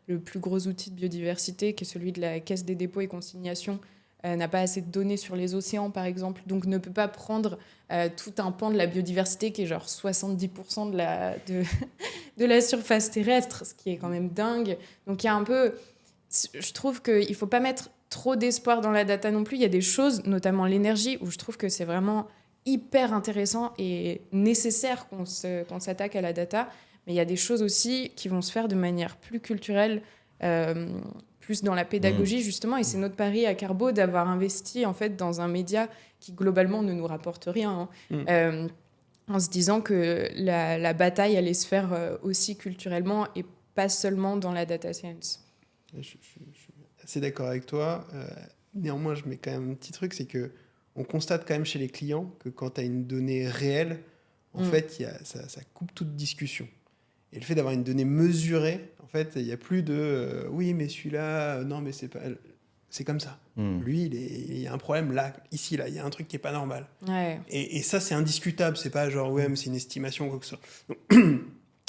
le plus gros outil de biodiversité, qui est celui de la Caisse des dépôts et consignations, n'a pas assez de données sur les océans, par exemple, donc ne peut pas prendre tout un pan de la biodiversité qui est genre 70% de la surface terrestre, ce qui est quand même dingue. Donc il y a un peu... Je trouve qu'il ne faut pas mettre trop d'espoir dans la data non plus. Il y a des choses, notamment l'énergie, où je trouve que c'est vraiment hyper intéressant et nécessaire qu'on s'attaque à la data. Mais il y a des choses aussi qui vont se faire de manière plus culturelle, plus dans la pédagogie justement. Et c'est notre pari à Carbo d'avoir investi en fait dans un média qui globalement ne nous rapporte rien, en se disant que la bataille allait se faire aussi culturellement et pas seulement dans la data science. Je suis assez d'accord avec toi. Néanmoins, je mets quand même un petit truc, c'est que on constate quand même chez les clients que quand tu as une donnée réelle, en fait, ça coupe toute discussion. Et le fait d'avoir une donnée mesurée, en fait, il n'y a plus de oui, mais celui-là, non, mais c'est pas. C'est comme ça. Lui, il y a un problème là, ici, là, il y a un truc qui n'est pas normal. Ouais. Et ça, c'est indiscutable. C'est pas genre, ouais, mais c'est une estimation ou quoi que ce soit.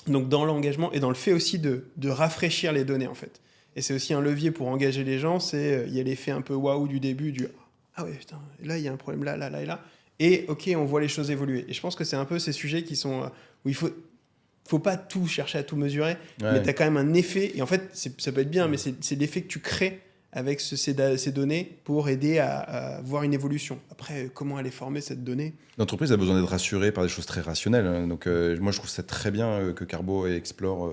Donc, dans l'engagement et dans le fait aussi de rafraîchir les données, en fait. Et c'est aussi un levier pour engager les gens. Il y a l'effet un peu waouh du début, du ah ouais, putain, là, il y a un problème là, là, là et là. Et ok, on voit les choses évoluer. Et je pense que c'est un peu ces sujets qui sont où il faut pas tout chercher à tout mesurer, mais tu as quand même un effet. Et en fait, ça peut être bien, mais c'est l'effet que tu crées avec ces données pour aider à voir une évolution. Après, comment elle est formée, cette donnée ? L'entreprise a besoin d'être rassurée par des choses très rationnelles. Hein. Donc, moi, je trouve ça très bien que Carbo explore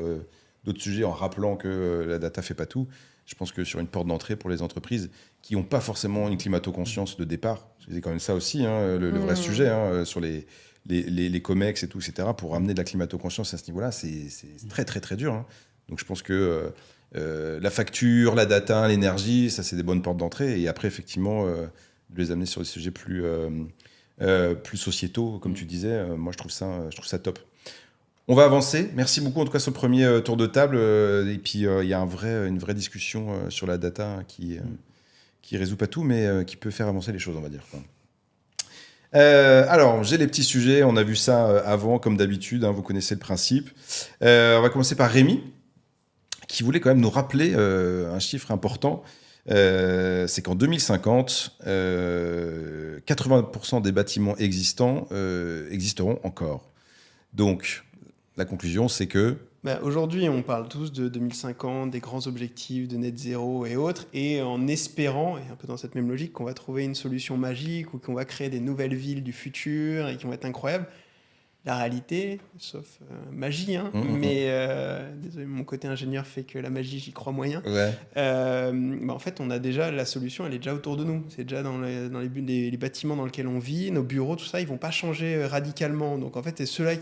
d'autres sujets en rappelant que la data fait pas tout. Je pense que sur une porte d'entrée pour les entreprises qui n'ont pas forcément une climato-conscience de départ, c'est quand même ça aussi, hein, le vrai sujet, hein, sur les COMEX et tout, etc., pour amener de la climato-conscience à ce niveau-là, c'est très, très, très dur. Hein. Donc, je pense que la facture, la data, l'énergie, ça, c'est des bonnes portes d'entrée. Et après, effectivement, de les amener sur des sujets plus sociétaux, comme tu disais, moi, je trouve ça top. On va avancer. Merci beaucoup, en tout cas, sur le premier tour de table. Et puis, il y a une vraie discussion sur la data qui résout pas tout, mais qui peut faire avancer les choses, on va dire. Alors, j'ai les petits sujets. On a vu ça avant, comme d'habitude. Hein, vous connaissez le principe. On va commencer par Rémi, qui voulait quand même nous rappeler un chiffre important. C'est qu'en 2050, 80% des bâtiments existants existeront encore. Donc, la conclusion, c'est que... Aujourd'hui, on parle tous de 2050, des grands objectifs de net zéro et autres, et en espérant, et un peu dans cette même logique, qu'on va trouver une solution magique ou qu'on va créer des nouvelles villes du futur et qui vont être incroyables. La réalité, sauf magie, hein, mais désolé, mon côté ingénieur fait que la magie, j'y crois moyen. Ouais. En fait, on a déjà la solution, elle est déjà autour de nous. C'est déjà dans les bâtiments dans lesquels on vit, nos bureaux, tout ça, ils vont pas changer radicalement. Donc en fait, c'est ceux-là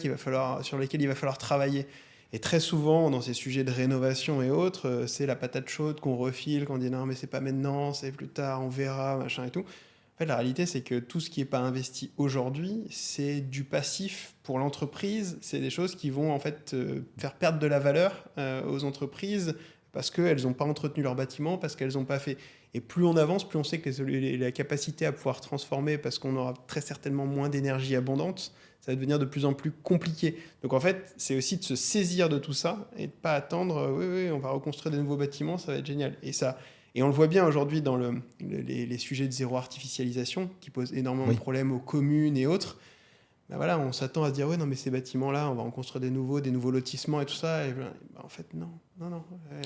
sur lesquels il va falloir travailler. Et très souvent, dans ces sujets de rénovation et autres, c'est la patate chaude qu'on refile, qu'on dit non, mais c'est pas maintenant, c'est plus tard, on verra, machin et tout. En fait, la réalité, c'est que tout ce qui n'est pas investi aujourd'hui, c'est du passif pour l'entreprise. C'est des choses qui vont en fait faire perdre de la valeur aux entreprises parce qu'elles n'ont pas entretenu leur bâtiment, parce qu'elles n'ont pas fait. Et plus on avance, plus on sait que la capacité à pouvoir transformer, parce qu'on aura très certainement moins d'énergie abondante, ça va devenir de plus en plus compliqué. Donc en fait, c'est aussi de se saisir de tout ça et de ne pas attendre, oui, on va reconstruire des nouveaux bâtiments, ça va être génial. Et on le voit bien aujourd'hui dans les sujets de zéro artificialisation qui posent énormément de problèmes aux communes et autres. Voilà, on s'attend à se dire, oui, non, mais ces bâtiments-là, on va en construire des nouveaux lotissements et tout ça. Et en fait, non.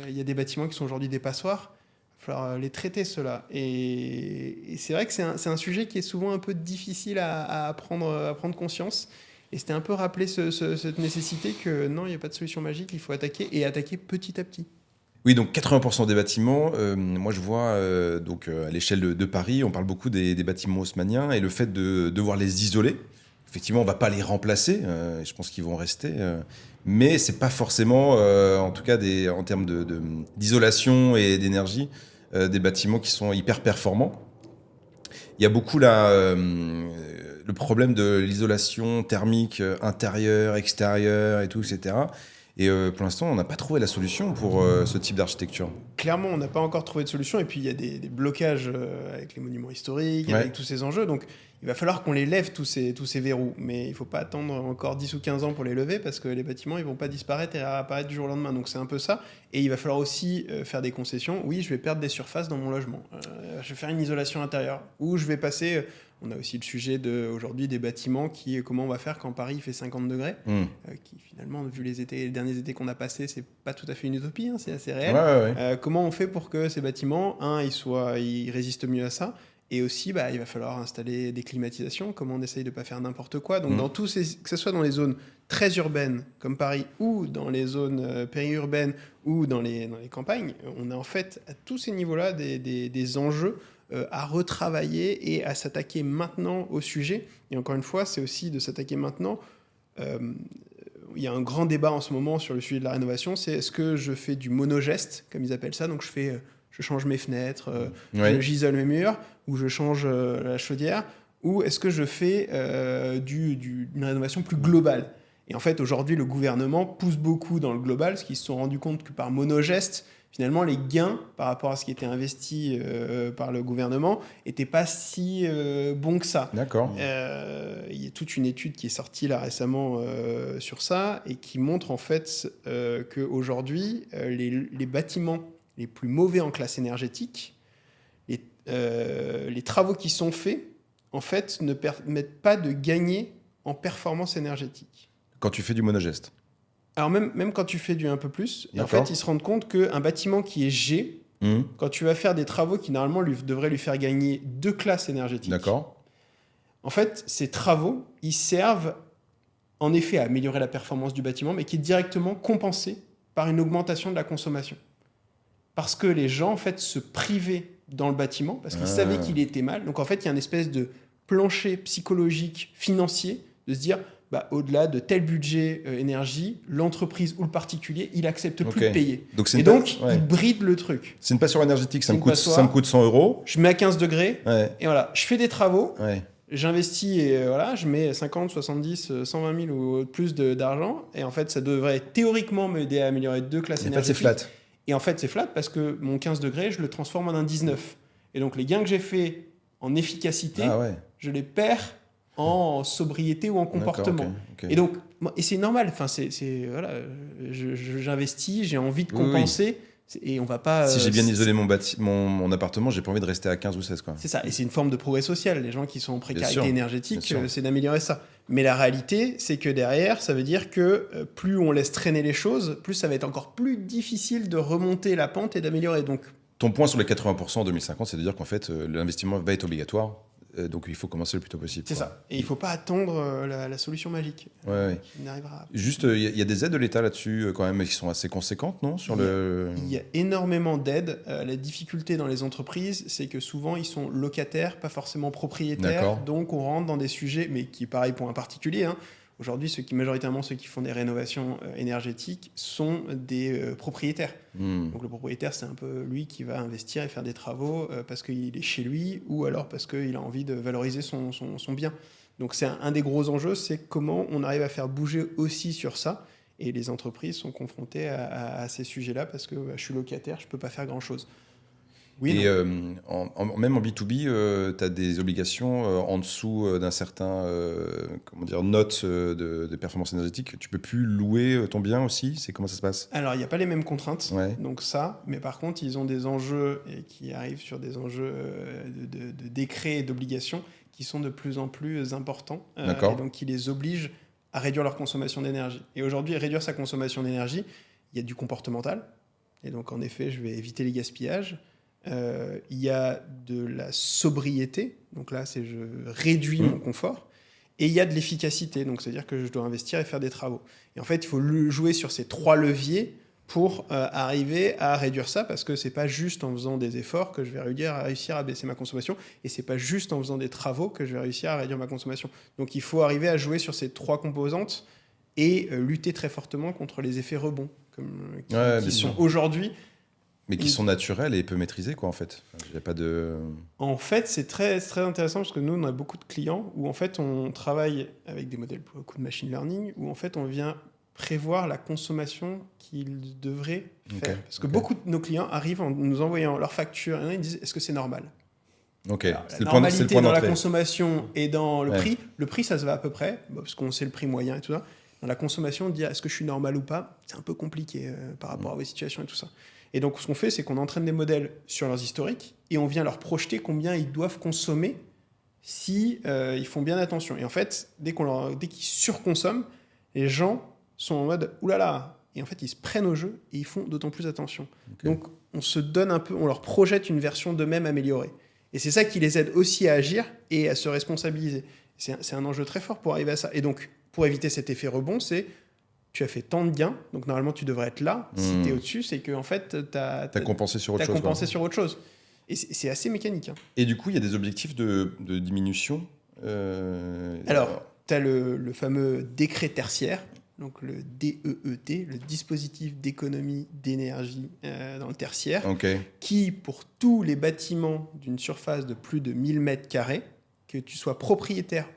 Il y a des bâtiments qui sont aujourd'hui des passoires. Il va falloir les traiter, ceux-là. Et c'est vrai que c'est un sujet qui est souvent un peu difficile à prendre conscience. Et c'était un peu rappeler cette nécessité que non, il n'y a pas de solution magique, il faut attaquer et attaquer petit à petit. Oui, donc 80% des bâtiments, moi je vois à l'échelle de Paris, on parle beaucoup des bâtiments haussmanniens et le fait de devoir les isoler. Effectivement, on ne va pas les remplacer, je pense qu'ils vont rester, mais ce n'est pas forcément, en tout cas en termes d'isolation et d'énergie, des bâtiments qui sont hyper performants. Il y a beaucoup le problème de l'isolation thermique intérieure, extérieure et tout, etc. Et pour l'instant, on n'a pas trouvé la solution pour ce type d'architecture. Clairement, on n'a pas encore trouvé de solution. Et puis, il y a des blocages avec les monuments historiques, avec tous ces enjeux. Donc, il va falloir qu'on les lève, tous ces verrous. Mais il ne faut pas attendre encore 10 ou 15 ans pour les lever parce que les bâtiments, ils ne vont pas disparaître et apparaître du jour au lendemain. Donc, c'est un peu ça. Et il va falloir aussi faire des concessions. Oui, je vais perdre des surfaces dans mon logement. Je vais faire une isolation intérieure. Ou je vais passer... On a aussi le sujet aujourd'hui des bâtiments comment on va faire quand Paris fait 50 degrés, qui finalement, vu les derniers étés qu'on a passés, c'est pas tout à fait une utopie, hein, c'est assez réel. Ouais. Comment on fait pour que ces bâtiments, ils résistent mieux à ça, Et aussi, il va falloir installer des climatisations, comme on essaye de ne pas faire n'importe quoi. Donc, dans tous que ce soit dans les zones très urbaines, comme Paris, ou dans les zones périurbaines, ou dans les campagnes, on a en fait, à tous ces niveaux-là, des enjeux à retravailler et à s'attaquer maintenant au sujet. Et encore une fois, c'est aussi de s'attaquer maintenant. Il y a un grand débat en ce moment sur le sujet de la rénovation, c'est est-ce que je fais du monogeste, comme ils appellent ça, donc je change mes fenêtres, j'isole mes murs, ou je change la chaudière, ou est-ce que je fais une rénovation plus globale. Et en fait, aujourd'hui, le gouvernement pousse beaucoup dans le global, parce qu'ils se sont rendus compte que par monogeste, finalement, les gains par rapport à ce qui était investi par le gouvernement n'étaient pas si bons que ça. D'accord. Il y a toute une étude qui est sortie là récemment sur ça et qui montre en fait qu'aujourd'hui, les bâtiments les plus mauvais en classe énergétique, les travaux qui sont faits, en fait, ne permettent pas de gagner en performance énergétique. Quand tu fais du monogeste. Alors même quand tu fais du un peu plus, en fait, ils se rendent compte qu'un bâtiment qui est G, quand tu vas faire des travaux qui normalement devraient lui faire gagner 2 classes énergétiques, d'accord. En fait, ces travaux, ils servent en effet à améliorer la performance du bâtiment, mais qui est directement compensée par une augmentation de la consommation. Parce que les gens, en fait, se privaient dans le bâtiment, parce qu'ils savaient qu'il était mal. Donc, en fait, il y a une espèce de plancher psychologique, financier, de se dire, au-delà de tel budget énergie, l'entreprise ou le particulier, il accepte plus de payer. Donc, il bride le truc. C'est une passoire énergétique, ça me coûte 100 €. Je mets à 15 degrés, et voilà, je fais des travaux, j'investis et voilà, je mets 50, 70, 120 000 ou plus d'argent, et en fait, ça devrait théoriquement m'aider à améliorer 2 classes énergétiques. En fait, c'est flat. Et en fait, c'est flat parce que mon 15 degrés, je le transforme en un 19. Et donc, les gains que j'ai faits en efficacité, je les perds en sobriété ou en comportement. Okay. Et donc, et c'est normal. Enfin, voilà, j'investis, j'ai envie de compenser. Et on va pas. Si j'ai bien isolé mon appartement, j'ai pas envie de rester à 15 ou 16, quoi. C'est ça. Et c'est une forme de progrès social. Les gens qui sont en précarité énergétique, c'est d'améliorer ça. Mais la réalité, c'est que derrière, ça veut dire que plus on laisse traîner les choses, plus ça va être encore plus difficile de remonter la pente et d'améliorer. Donc, ton point sur les 80% en 2050, c'est de dire qu'en fait, l'investissement va être obligatoire. Donc il faut commencer le plus tôt possible. C'est ça. Et il ne faut pas attendre la solution magique qui n'arrivera. Juste, il y a des aides de l'État là-dessus quand même qui sont assez conséquentes, non Il y a énormément d'aides. La difficulté dans les entreprises, c'est que souvent ils sont locataires, pas forcément propriétaires. Donc on rentre dans des sujets, mais qui est pareil pour un particulier. Aujourd'hui, majoritairement ceux qui font des rénovations énergétiques sont des propriétaires. Donc le propriétaire, c'est un peu lui qui va investir et faire des travaux parce qu'il est chez lui ou alors parce qu'il a envie de valoriser son bien. Donc c'est un des gros enjeux, c'est comment on arrive à faire bouger aussi sur ça. Et les entreprises sont confrontées à ces sujets-là parce que je suis locataire, je ne peux pas faire grand-chose. Oui, et même en B2B, tu as des obligations en dessous d'un certain note de performance énergétique. Tu peux plus louer ton bien aussi. Comment ça se passe? Alors, il n'y a pas les mêmes contraintes, donc ça. Mais par contre, ils ont des enjeux qui arrivent sur des enjeux de décrets et d'obligations qui sont de plus en plus importants. Et donc, qui les obligent à réduire leur consommation d'énergie. Et aujourd'hui, réduire sa consommation d'énergie, il y a du comportemental. Et donc, en effet, je vais éviter les gaspillages. Il y a de la sobriété, donc là c'est je réduis mon confort, et il y a de l'efficacité, donc c'est-à-dire que je dois investir et faire des travaux. Et en fait, il faut jouer sur ces 3 leviers pour arriver à réduire ça, parce que c'est pas juste en faisant des efforts que je vais réussir à baisser ma consommation, et c'est pas juste en faisant des travaux que je vais réussir à réduire ma consommation. Donc il faut arriver à jouer sur ces 3 composantes et lutter très fortement contre les effets rebonds qui sont aujourd'hui. Mais qui sont naturels et peu maîtrisés, quoi, en fait. Il y a pas de... En fait, c'est très, très intéressant parce que nous, on a beaucoup de clients où, en fait, on travaille avec des modèles pour beaucoup de machine learning où, en fait, on vient prévoir la consommation qu'ils devraient faire. Parce que beaucoup de nos clients arrivent en nous envoyant leur facture et ils disent « est-ce que c'est normal ?» Alors, la normalité dans la consommation et dans le prix. Le prix, ça se va à peu près, parce qu'on sait le prix moyen et tout ça. Dans la consommation, dire « est-ce que je suis normal ou pas ?» c'est un peu compliqué par rapport à vos situations et tout ça. Et donc, ce qu'on fait, c'est qu'on entraîne des modèles sur leurs historiques et on vient leur projeter combien ils doivent consommer si ils font bien attention. Et en fait, dès qu'ils surconsomment, les gens sont en mode « oulala !» Et en fait, ils se prennent au jeu et ils font d'autant plus attention. Donc, on se donne un peu, on leur projette une version d'eux-mêmes améliorée. Et c'est ça qui les aide aussi à agir et à se responsabiliser. C'est un enjeu très fort pour arriver à ça. Et donc, pour éviter cet effet rebond, c'est tu as fait tant de gains, donc normalement tu devrais être là. Si tu es au-dessus, c'est qu'en fait, tu as compensé sur autre chose. compensé sur autre chose. Et c'est assez mécanique. Hein. Et du coup, il y a des objectifs de diminution. Alors, tu as le fameux décret tertiaire, donc le DEET, le dispositif d'économie d'énergie dans le tertiaire, qui, pour tous les bâtiments d'une surface de plus de 1000 mètres carrés, que tu sois propriétaire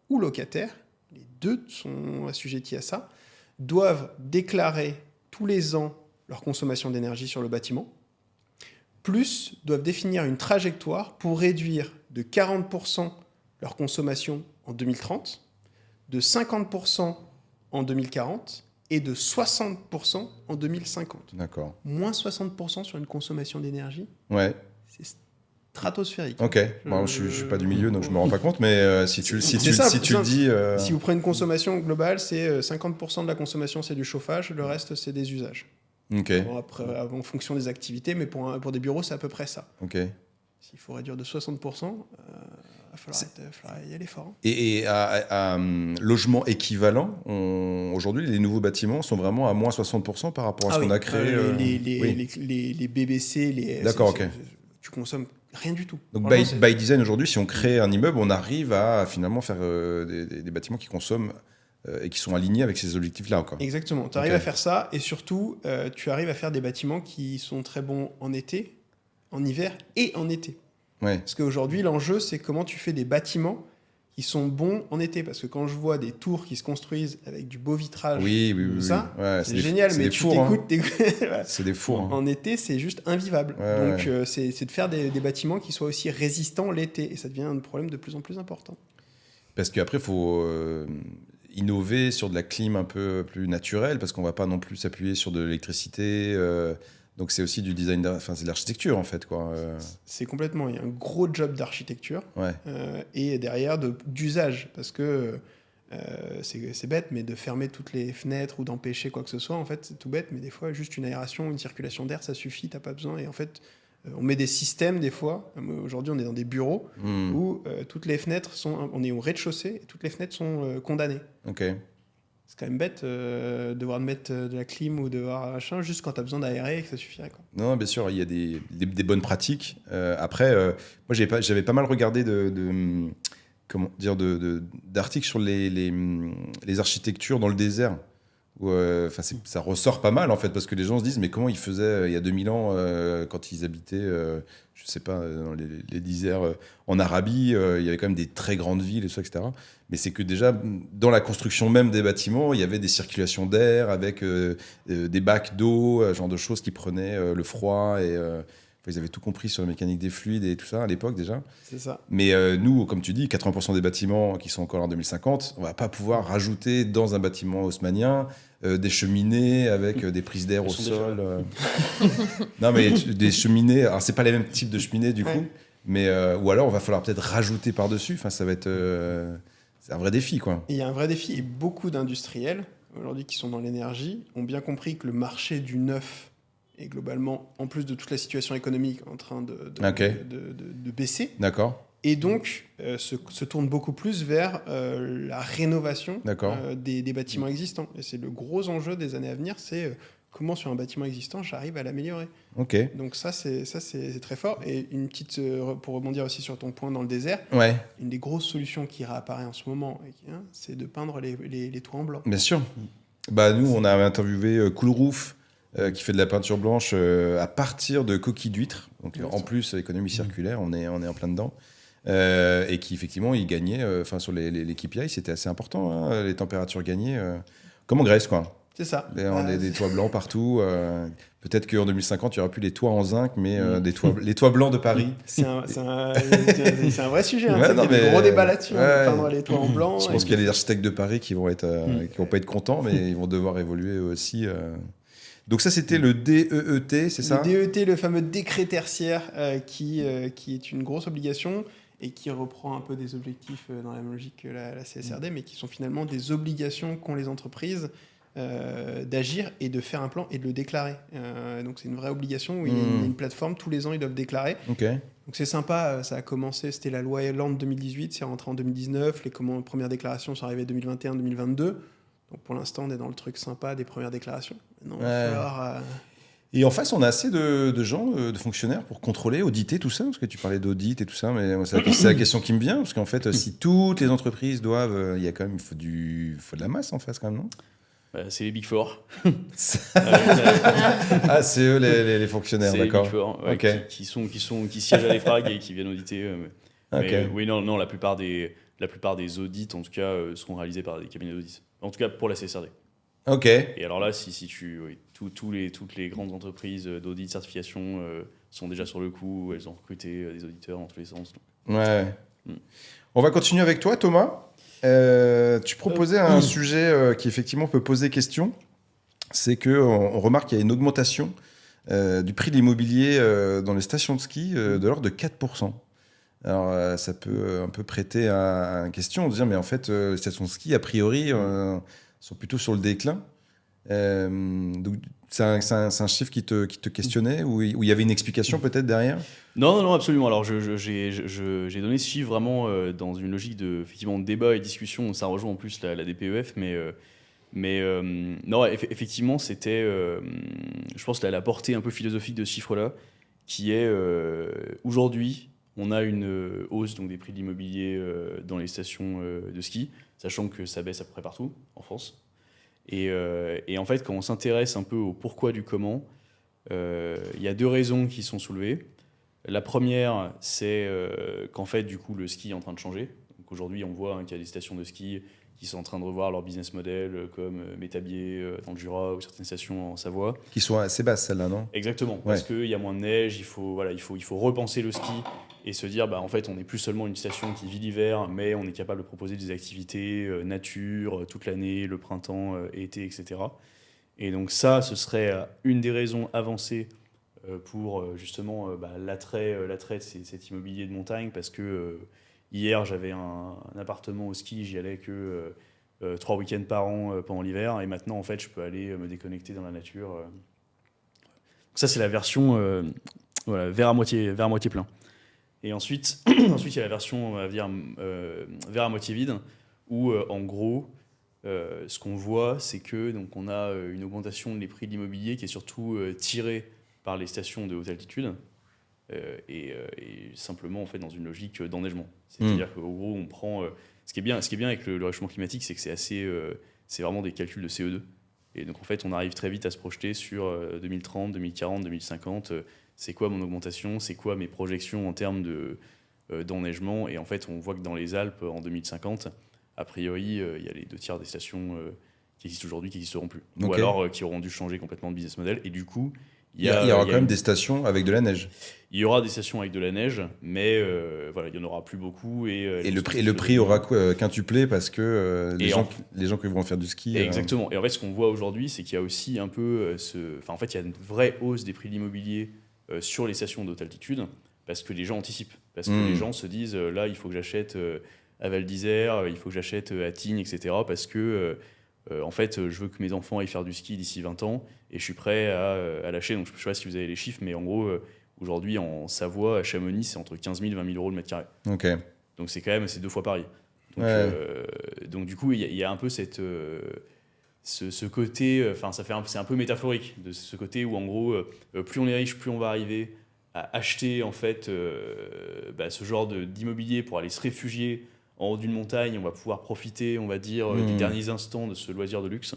ou locataire, les deux sont assujettis à ça, doivent déclarer tous les ans leur consommation d'énergie sur le bâtiment, plus doivent définir une trajectoire pour réduire de 40% leur consommation en 2030, de 50% en 2040 et de 60% en 2050. D'accord. Moins 60% sur une consommation d'énergie, ouais. C'est stratosphérique. Ok, bon, je suis pas du milieu, donc je me rends pas compte, mais si tu le dis... Si vous prenez une consommation globale, c'est 50% de la consommation, c'est du chauffage, le reste, c'est des usages. Bon, après, en fonction des activités, mais pour des bureaux, c'est à peu près ça. S'il faut réduire de 60%, il va falloir y aller fort. Hein. Et à logement équivalent, aujourd'hui, les nouveaux bâtiments sont vraiment à moins 60% par rapport à ce qu'on a créé. Les BBC, D'accord, ok. Tu consommes rien du tout. Donc, by design, aujourd'hui, si on crée un immeuble, on arrive à finalement faire des bâtiments qui consomment et qui sont alignés avec ces objectifs-là. Quoi. Exactement. Tu arrives à faire ça et surtout, tu arrives à faire des bâtiments qui sont très bons en été, en hiver et en été. Ouais. Parce qu'aujourd'hui, l'enjeu, c'est comment tu fais des bâtiments qui sont bons en été. Parce que quand je vois des tours qui se construisent avec du beau vitrage, c'est génial, mais tu t'écoutes. C'est des fours. En été, c'est juste invivable. Donc, c'est de faire des bâtiments qui soient aussi résistants l'été. Et ça devient un problème de plus en plus important. Parce qu'après, il faut innover sur de la clim un peu plus naturelle, parce qu'on ne va pas non plus s'appuyer sur de l'électricité. Donc c'est aussi du design, c'est de l'architecture en fait. Quoi. C'est complètement, il y a un gros job d'architecture et derrière d'usage, parce que c'est bête, mais de fermer toutes les fenêtres ou d'empêcher quoi que ce soit, en fait c'est tout bête, mais des fois juste une aération, une circulation d'air, ça suffit, t'as pas besoin. Et en fait, on met des systèmes des fois, aujourd'hui on est dans des bureaux où toutes les fenêtres on est au rez-de-chaussée et toutes les fenêtres sont condamnées. C'est quand même bête de devoir mettre de la clim ou de devoir machin juste quand tu as besoin d'aérer et que ça suffirait. Quoi. Non, bien sûr, il y a des bonnes pratiques. Après, moi, j'avais pas mal regardé d'articles sur les architectures dans le désert. Ça ressort pas mal, en fait, parce que les gens se disent, mais comment ils faisaient il y a 2000 ans quand ils habitaient, je sais pas, dans les déserts en Arabie, il y avait quand même des très grandes villes, et tout ça, etc. Mais c'est que déjà, dans la construction même des bâtiments, il y avait des circulations d'air avec des bacs d'eau, genre de choses qui prenaient le froid. Et ils avaient tout compris sur la mécanique des fluides et tout ça à l'époque déjà. C'est ça. Mais nous, comme tu dis, 80% des bâtiments qui sont encore en 2050, on ne va pas pouvoir rajouter dans un bâtiment haussmannien des cheminées avec des prises d'air au sol. Non, mais des cheminées, alors c'est pas les mêmes types de cheminées du coup, mais ou alors on va falloir peut-être rajouter par-dessus. Enfin, ça va être... c'est un vrai défi, quoi. Il y a un vrai défi et beaucoup d'industriels, aujourd'hui qui sont dans l'énergie, ont bien compris que le marché du neuf est globalement, en plus de toute la situation économique, en train de baisser. D'accord. Et donc, se tourne beaucoup plus vers la rénovation des bâtiments existants. Et c'est le gros enjeu des années à venir, c'est comment sur un bâtiment existant, j'arrive à l'améliorer. Donc ça, c'est très fort. Et une petite, pour rebondir aussi sur ton point dans le désert, une des grosses solutions qui réapparaît en ce moment, c'est de peindre les toits en blanc. Bien sûr. Nous, on a interviewé Cool Roof, qui fait de la peinture blanche à partir de coquilles d'huîtres. Donc en plus, économie circulaire, on est en plein dedans. Et qui effectivement, ils gagnaient, sur les KPI, c'était assez important, les températures gagnées, comme en Grèce, quoi. C'est ça. On a des toits blancs partout. Peut-être qu'en 2050, il n'y aura plus les toits en zinc, mais les toits blancs de Paris. C'est un vrai sujet. Il y a un gros débat là-dessus. Peindre les toits en blanc. Je pense qu'il y a les architectes de Paris qui vont pas être contents, mais ils vont devoir évoluer aussi. Donc ça, c'était le DEET, c'est ça ? Le DEET, le fameux décret tertiaire, qui est une grosse obligation et qui reprend un peu des objectifs dans la même logique que la CSRD, mais qui sont finalement des obligations qu'ont les entreprises d'agir et de faire un plan et de le déclarer. Donc c'est une vraie obligation où il y a une plateforme, tous les ans ils doivent déclarer. Ok. Donc c'est sympa, ça a commencé, c'était la loi Land 2018, c'est rentré en 2019, les premières déclarations sont arrivées 2021-2022. Donc pour l'instant on est dans le truc sympa des premières déclarations. Maintenant, il va falloir... Et en face, on a assez de gens, de fonctionnaires pour contrôler, auditer tout ça, parce que tu parlais d'audit et tout ça, mais c'est la question qui me vient, parce qu'en fait, si toutes les entreprises doivent, il y a quand même, il faut de la masse en face quand même, non? C'est les Big Four. Ah, c'est eux les fonctionnaires, c'est d'accord. les Big Four, ouais, Ok. qui siègent à l'EFRAG et qui viennent auditer. Mais, Ok. oui, non, la plupart des audits, en tout cas, seront réalisés par des cabinets d'audit. En tout cas, pour la CSRD. Ok. Et alors là, toutes les grandes entreprises d'audit, de certification sont déjà sur le coup. Elles ont recruté des auditeurs dans tous les sens. Ouais. Mm. On va continuer avec toi, Thomas. Tu proposais un sujet qui effectivement peut poser question. C'est qu'on remarque qu'il y a une augmentation du prix de l'immobilier dans les stations de ski de l'ordre de 4%. Alors ça peut un peu prêter à une question, de dire mais en fait les stations de ski a priori sont plutôt sur le déclin. Donc c'est un chiffre qui te questionnait ou il y avait une explication peut-être derrière? Non, absolument. Alors, j'ai donné ce chiffre vraiment dans une logique de, effectivement, de débat et discussion. Ça rejoint en plus la DPEF, non, effectivement, c'était, je pense, la portée un peu philosophique de ce chiffre-là, qui est aujourd'hui, on a une hausse donc, des prix de l'immobilier dans les stations de ski, sachant que ça baisse à peu près partout en France. Et en fait, quand on s'intéresse un peu au pourquoi du comment, il y a deux raisons qui sont soulevées. La première, c'est qu'en fait, du coup, le ski est en train de changer. Donc aujourd'hui, on voit qu'il y a des stations de ski qui sont en train de revoir leur business model, comme Métabier dans le Jura ou certaines stations en Savoie. Qui sont assez basses celles-là, non? Exactement, parce qu'il y a moins de neige, il faut repenser le ski et se dire, en fait, on n'est plus seulement une station qui vit l'hiver, mais on est capable de proposer des activités nature toute l'année, le printemps, été, etc. Et donc ça, ce serait une des raisons avancées pour justement l'attrait de cet immobilier de montagne, parce que hier, j'avais un appartement au ski, j'y allais que 3 week-ends par an pendant l'hiver, et maintenant, en fait, je peux aller me déconnecter dans la nature. Donc ça, c'est la version verre à moitié plein. Et ensuite, il y a la version, on va dire, verre à moitié vide, où, en gros, ce qu'on voit, c'est que donc, on a une augmentation des prix de l'immobilier qui est surtout tirée par les stations de haute altitude et simplement en fait, dans une logique d'enneigement. C'est-à-dire qu'au gros, on prend... ce qui est bien avec le réchauffement climatique, c'est que c'est vraiment des calculs de CO2. Et donc en fait, on arrive très vite à se projeter sur 2030, 2040, 2050. C'est quoi mon augmentation? C'est quoi mes projections en termes d'enneigement? Et en fait, on voit que dans les Alpes, en 2050, a priori, il y a les 2 tiers des stations qui existent aujourd'hui qui n'existeront plus. Okay. Ou alors qui auront dû changer complètement de business model. Et du coup, il y aura quand même des stations avec de la neige. Il y aura des stations avec de la neige, mais il n'y en aura plus beaucoup. Et le prix aura quintuplé parce que les gens qui vont faire du ski... Exactement. Et en fait, ce qu'on voit aujourd'hui, c'est qu'il y a aussi un peu... en fait, il y a une vraie hausse des prix de l'immobilier sur les stations de haute altitude, parce que les gens anticipent. Parce que les gens se disent, là, il faut que j'achète à Val d'Isère, il faut que j'achète à Tignes, etc. Parce que... en fait, je veux que mes enfants aillent faire du ski d'ici 20 ans et je suis prêt à lâcher. Donc, je ne sais pas si vous avez les chiffres, mais en gros, aujourd'hui, en Savoie, à Chamonix, c'est entre 15 000 et 20 000 euros le mètre carré. Okay. Donc, c'est 2 fois Paris. Donc, donc du coup, il y a un peu ce côté, c'est un peu métaphorique, de ce côté où, en gros, plus on est riche, plus on va arriver à acheter, en fait, ce genre d'immobilier pour aller se réfugier en haut d'une montagne. On va pouvoir profiter, on va dire, des derniers instants de ce loisir de luxe.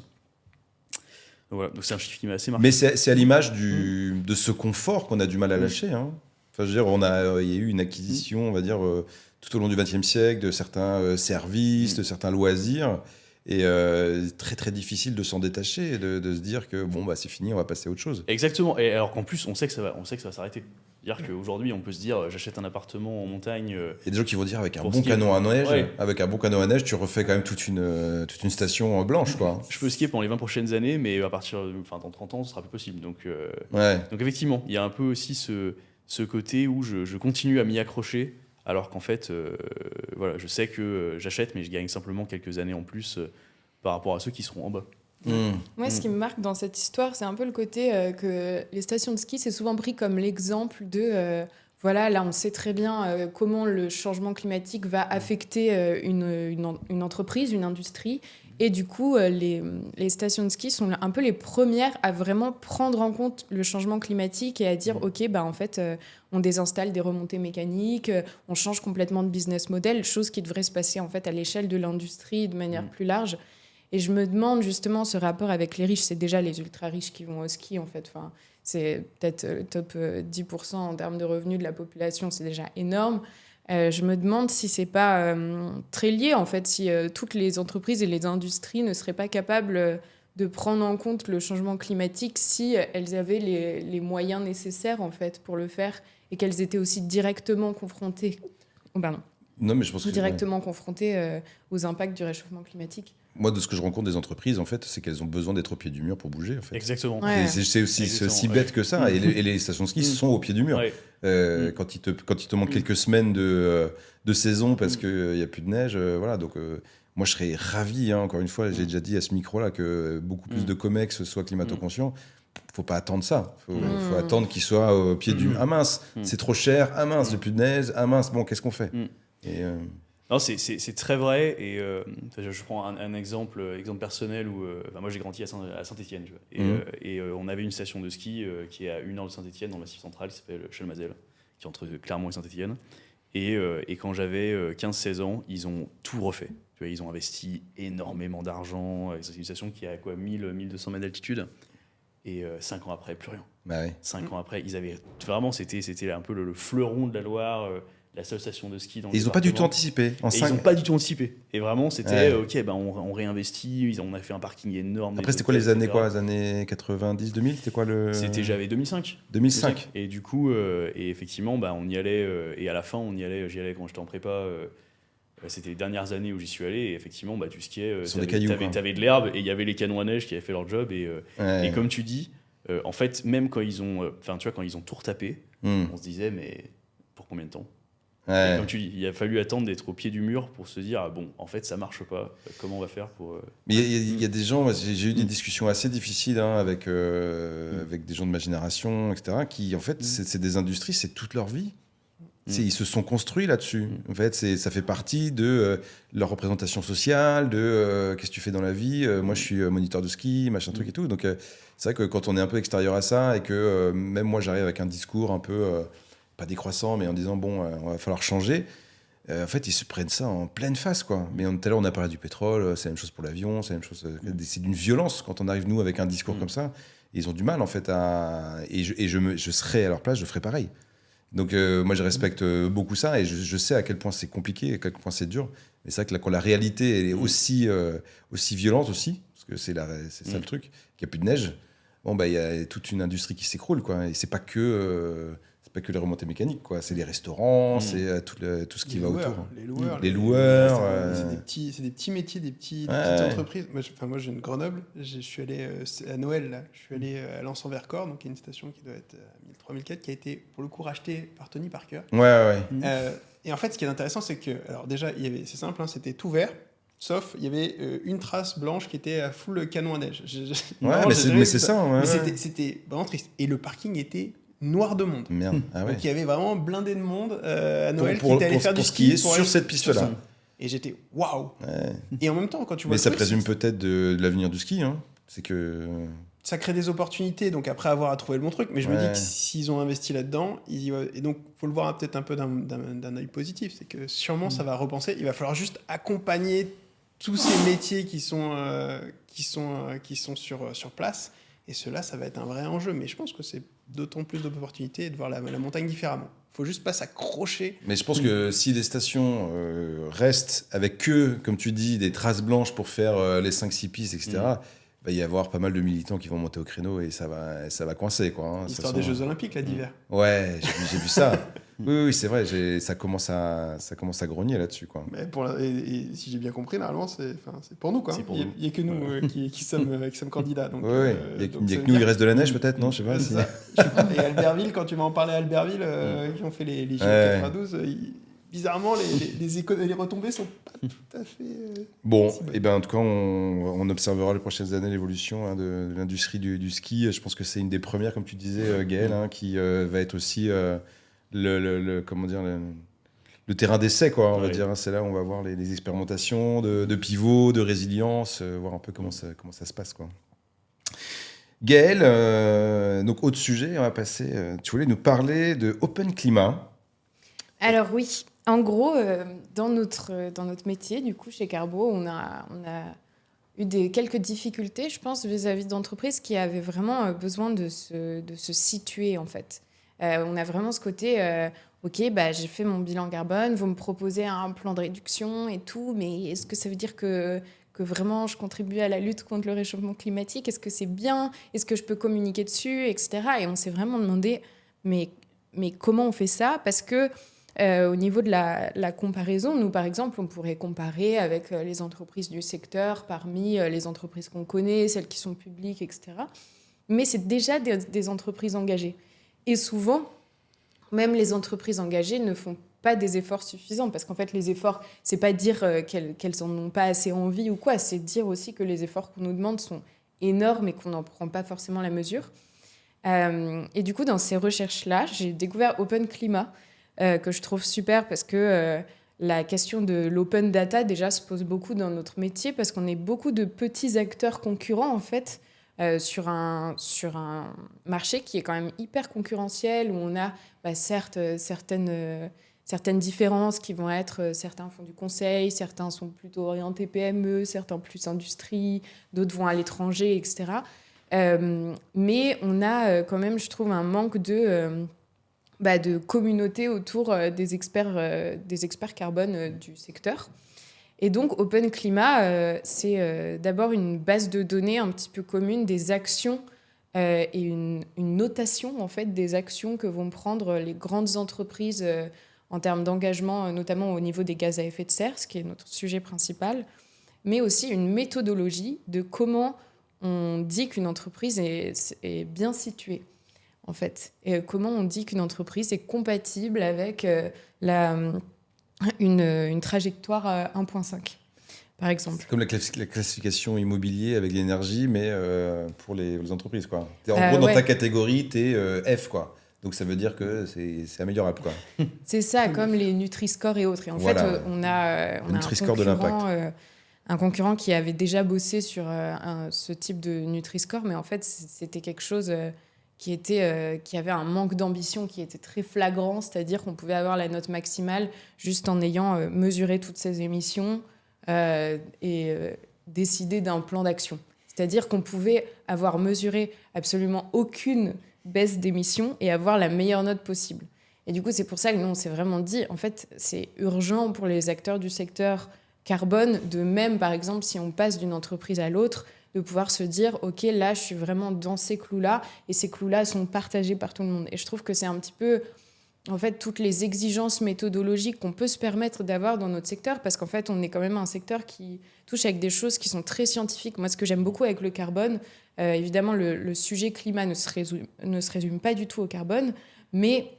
Donc voilà, donc c'est un chiffre qui m'a assez marqué. Mais c'est à l'image de ce confort qu'on a du mal à lâcher. Hein. Enfin, je veux dire, il y a eu une acquisition, on va dire, tout au long du XXe siècle, de certains services, de certains loisirs. Et très très difficile de s'en détacher et de se dire que bon, c'est fini, on va passer à autre chose. Exactement. Et alors qu'en plus, on sait que ça va s'arrêter. C'est-à-dire qu'aujourd'hui, on peut se dire, j'achète un appartement en montagne. Il y a des gens qui vont dire, avec un bon canon à neige, tu refais quand même toute une station blanche, quoi. Je peux skier pendant les 20 prochaines années, mais à partir, dans 30 ans, ce sera plus possible. Donc effectivement, il y a un peu aussi ce côté où je continue à m'y accrocher, alors qu'en fait, je sais que j'achète, mais je gagne simplement quelques années en plus par rapport à ceux qui seront en bas. Moi, ce qui me marque dans cette histoire, c'est un peu le côté que les stations de ski, c'est souvent pris comme l'exemple de voilà, là, on sait très bien comment le changement climatique va affecter une entreprise, une industrie. Et du coup, les stations de ski sont un peu les premières à vraiment prendre en compte le changement climatique et à dire, OK, bah, en fait, on désinstalle des remontées mécaniques, on change complètement de business model, chose qui devrait se passer en fait à l'échelle de l'industrie de manière plus large. Et je me demande justement ce rapport avec les riches, c'est déjà les ultra riches qui vont au ski en fait. Enfin, c'est peut-être top 10% en termes de revenus de la population, c'est déjà énorme. Je me demande si c'est pas très lié en fait, si toutes les entreprises et les industries ne seraient pas capables de prendre en compte le changement climatique si elles avaient les moyens nécessaires en fait pour le faire et qu'elles étaient aussi directement confrontées, Non, mais je pense que directement confrontées aux impacts du réchauffement climatique. moi, de ce que je rencontre des entreprises, en fait, c'est qu'elles ont besoin d'être au pied du mur pour bouger. En fait. Exactement. Ouais. C'est aussi Exactement, bête que ça. Et les stations de ski sont au pied du mur. Ouais. Quand il te manque quelques semaines de saison parce qu'il n'y a plus de neige, voilà. Donc, moi, je serais ravi, hein, encore une fois, j'ai déjà dit à ce micro-là que beaucoup plus de COMEX soient climato-conscients. Faut pas attendre ça. Faut attendre qu'ils soient au pied du mur. Ah mince, c'est trop cher. Ah mince, j'ai plus de neige. Ah mince, bon, qu'est-ce qu'on fait Et, Non, c'est très vrai. Et je prends un exemple personnel où moi j'ai grandi à Saint-Étienne. Et on avait une station de ski qui est à 1 heure de Saint-Étienne, dans le Massif central, qui s'appelle Chalmazel, qui est entre Clermont et Saint-Étienne. Et quand j'avais 15-16 ans, ils ont tout refait. Tu vois, ils ont investi énormément d'argent. C'est une station qui a 1000-1200 mètres d'altitude. Et 5 ans après, plus rien. bah ouais. 5 ans après, ils avaient vraiment, c'était un peu le fleuron de la Loire. La seule station de ski dans le Et ils n'ont pas du tout département. anticipé. Ils n'ont pas du tout anticipé. Et vraiment, c'était ok, ben on réinvestit. On a fait un parking énorme. Après, c'était quoi les années Les années 90, 2000 C'était quoi le. J'avais 2005. 2005. Et du coup, et effectivement, bah, on y allait. Et à la fin, j'y allais quand j'étais en prépa. C'était les dernières années où j'y suis allé. Et effectivement, bah, tu skiais. Sur des cailloux. T'avais de l'herbe et il y avait les canons à neige qui avaient fait leur job. Et comme tu dis, en fait, même quand ils ont, quand ils ont tout retapé, on se disait, mais pour combien de temps? Et comme tu dis, il a fallu attendre d'être au pied du mur pour se dire, ah bon, en fait, ça marche pas. Comment on va faire pour... Mais il y a des gens, j'ai eu des discussions assez difficiles avec des gens de ma génération, etc., qui, en fait, c'est des industries, c'est toute leur vie. Ils se sont construits là-dessus. En fait, ça fait partie de leur représentation sociale, de qu'est-ce que tu fais dans la vie. Moi, je suis moniteur de ski, machin truc et tout. Donc, c'est vrai que quand on est un peu extérieur à ça et que même moi, j'arrive avec un discours un peu... pas décroissant, mais en disant, bon, on va falloir changer. En fait, ils se prennent ça en pleine face, quoi. Mais tout à l'heure, on a parlé du pétrole, c'est la même chose pour l'avion, c'est la même chose... C'est d'une violence quand on arrive, nous, avec un discours comme ça. Et ils ont du mal, en fait, à... Et je serais à leur place, je ferais pareil. Donc, moi, je respecte beaucoup ça, et je sais à quel point c'est compliqué, à quel point c'est dur. Mais c'est vrai que quand la réalité elle est aussi violente aussi, parce que c'est ça le truc, qu'il n'y a plus de neige, bon, bah, il y a toute une industrie qui s'écroule, quoi. Et c'est pas que les remontées mécaniques, quoi. C'est les restaurants, c'est tout ce qui va autour. Les loueurs. C'est des petits métiers, des petites entreprises. Moi, j'ai une Grenoble. Je suis allé à Noël, là. Je suis allé à Lens-en-Vercors, donc il y a une station qui doit être à 1003-1004, qui a été, pour le coup, rachetée par Tony Parker. Ouais. Et en fait, ce qui est intéressant, c'est que, alors déjà, c'est simple, hein, c'était tout vert. Sauf, il y avait une trace blanche qui était à full canon à neige. Mais c'est ça. C'était vraiment triste. Et le parking était noir de monde. Merde. Donc il y avait vraiment blindé de monde à Noël qui était allé faire du ski sur cette piste-là. Et j'étais waouh. Et en même temps, quand tu vois. Mais ça présume peut-être de l'avenir du ski. Hein. C'est que. Ça crée des opportunités, donc après avoir à trouver le bon truc. Mais je me dis que s'ils ont investi là-dedans, et donc faut le voir peut-être un peu d'un œil positif, c'est que sûrement ça va repenser. Il va falloir juste accompagner tous ces métiers qui sont sur place. Et cela, ça va être un vrai enjeu. Mais je pense que c'est d'autant plus d'opportunités de voir la montagne différemment. Il faut juste pas s'accrocher. Mais je pense que si les stations restent avec que, comme tu dis, des traces blanches pour faire les 5-6 pistes, etc., il va y avoir pas mal de militants qui vont monter au créneau et ça va coincer, quoi. Hein, l'histoire des Jeux Olympiques, là, d'hiver. Ouais, j'ai vu ça. Oui, c'est vrai, ça commence à grogner là-dessus, quoi. Mais et si j'ai bien compris, normalement, c'est pour nous, quoi. Il n'y a que nous qui sommes candidats. Donc, il y a que nous, il reste de la neige, peut-être, non? Je sais pas. Et Albertville, quand tu m'en parlais à Albertville, qui ont fait les J92, bizarrement, les retombées sont pas tout à fait... Bon, c'est bon. et ben en tout cas, on observera les prochaines années l'évolution de l'industrie du ski. Je pense que c'est une des premières, comme tu disais, Gaël, qui va être aussi comment dire, le terrain d'essai, quoi, on va Ouais. dire. C'est là où on va voir les expérimentations de pivot, de résilience, voir un peu comment ça se passe, quoi. Gaël, donc autre sujet, on va passer. Tu voulais nous parler de Open Climat. Alors oui, en gros, dans notre métier, du coup, chez Carbo, on a eu quelques difficultés, je pense, vis-à-vis d'entreprises qui avaient vraiment besoin de se situer, en fait. On a vraiment ce côté, OK, bah, j'ai fait mon bilan carbone, vous me proposez un plan de réduction et tout, mais est-ce que ça veut dire que vraiment je contribue à la lutte contre le réchauffement climatique? Est-ce que c'est bien? Est-ce que je peux communiquer dessus, etc. Et on s'est vraiment demandé, mais comment on fait ça? Parce que au niveau de la comparaison, nous, par exemple, on pourrait comparer avec les entreprises du secteur, parmi les entreprises qu'on connaît, celles qui sont publiques, etc. Mais c'est déjà des entreprises engagées. Et souvent, même les entreprises engagées ne font pas des efforts suffisants. Parce qu'en fait, les efforts, c'est pas dire qu'elles en ont pas assez envie ou quoi. C'est dire aussi que les efforts qu'on nous demande sont énormes et qu'on n'en prend pas forcément la mesure. Et du coup, dans ces recherches-là, j'ai découvert Open Climat, que je trouve super parce que la question de l'open data déjà se pose beaucoup dans notre métier parce qu'on est beaucoup de petits acteurs concurrents en fait sur un marché qui est quand même hyper concurrentiel où on a certes certaines différences qui vont être certains font du conseil, certains sont plutôt orientés PME, certains plus industrie, d'autres vont à l'étranger, etc. Mais on a quand même, je trouve, un manque de communauté autour des experts carbone du secteur. Et donc, Open Climat, c'est d'abord une base de données un petit peu commune des actions et une notation en fait des actions que vont prendre les grandes entreprises en termes d'engagement, notamment au niveau des gaz à effet de serre, ce qui est notre sujet principal, mais aussi une méthodologie de comment on dit qu'une entreprise est bien située en fait. Et comment on dit qu'une entreprise est compatible avec une trajectoire 1.5, par exemple. C'est comme la classification immobilier avec l'énergie, mais pour les entreprises, quoi. En gros, dans ta catégorie, tu es F, quoi. Donc ça veut dire que c'est améliorable, quoi. C'est ça, comme les Nutri-Score et autres. Et en fait, on a un concurrent qui avait déjà bossé sur ce type de Nutri-Score, mais en fait, c'était quelque chose qui avait un manque d'ambition qui était très flagrant, c'est-à-dire qu'on pouvait avoir la note maximale juste en ayant mesuré toutes ces émissions et décidé d'un plan d'action. C'est-à-dire qu'on pouvait avoir mesuré absolument aucune baisse d'émissions et avoir la meilleure note possible. Et du coup, c'est pour ça que nous, on s'est vraiment dit, en fait, c'est urgent pour les acteurs du secteur carbone, de même, par exemple, si on passe d'une entreprise à l'autre, de pouvoir se dire, OK, là, je suis vraiment dans ces clous-là, et ces clous-là sont partagés par tout le monde. Et je trouve que c'est un petit peu, en fait, toutes les exigences méthodologiques qu'on peut se permettre d'avoir dans notre secteur, parce qu'en fait, on est quand même un secteur qui touche avec des choses qui sont très scientifiques. Moi, ce que j'aime beaucoup avec le carbone, évidemment, le sujet climat ne se résume pas du tout au carbone, mais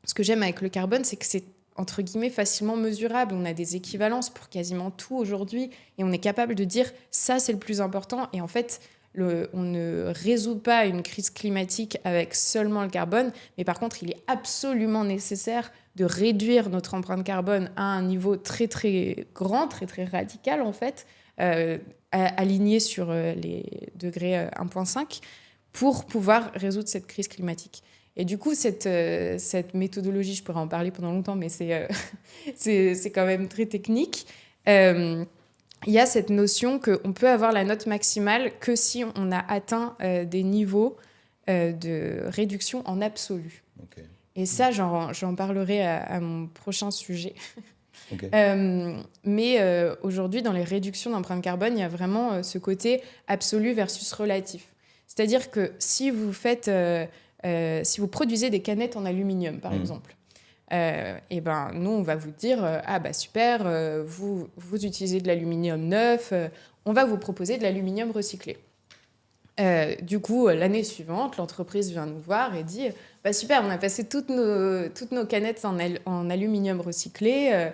ce que j'aime avec le carbone, c'est que c'est entre guillemets facilement mesurable. On a des équivalences pour quasiment tout aujourd'hui et on est capable de dire ça c'est le plus important. Et en fait, on ne résout pas une crise climatique avec seulement le carbone, mais par contre, il est absolument nécessaire de réduire notre empreinte carbone à un niveau très très grand, très très radical en fait, aligné sur les degrés 1.5 pour pouvoir résoudre cette crise climatique. Et du coup, cette méthodologie, je pourrais en parler pendant longtemps, mais c'est quand même très technique. Il y a cette notion qu'on peut avoir la note maximale que si on a atteint des niveaux de réduction en absolu. Okay. Et ça, j'en parlerai à mon prochain sujet. Okay. Mais aujourd'hui, dans les réductions d'empreinte carbone, il y a vraiment ce côté absolu versus relatif. C'est-à-dire que si vous faites... si vous produisez des canettes en aluminium, par exemple, et ben, nous, on va vous dire ah bah super, vous utilisez de l'aluminium neuf, on va vous proposer de l'aluminium recyclé. Du coup, l'année suivante, l'entreprise vient nous voir et dit bah, super, on a passé toutes nos canettes en aluminium recyclé,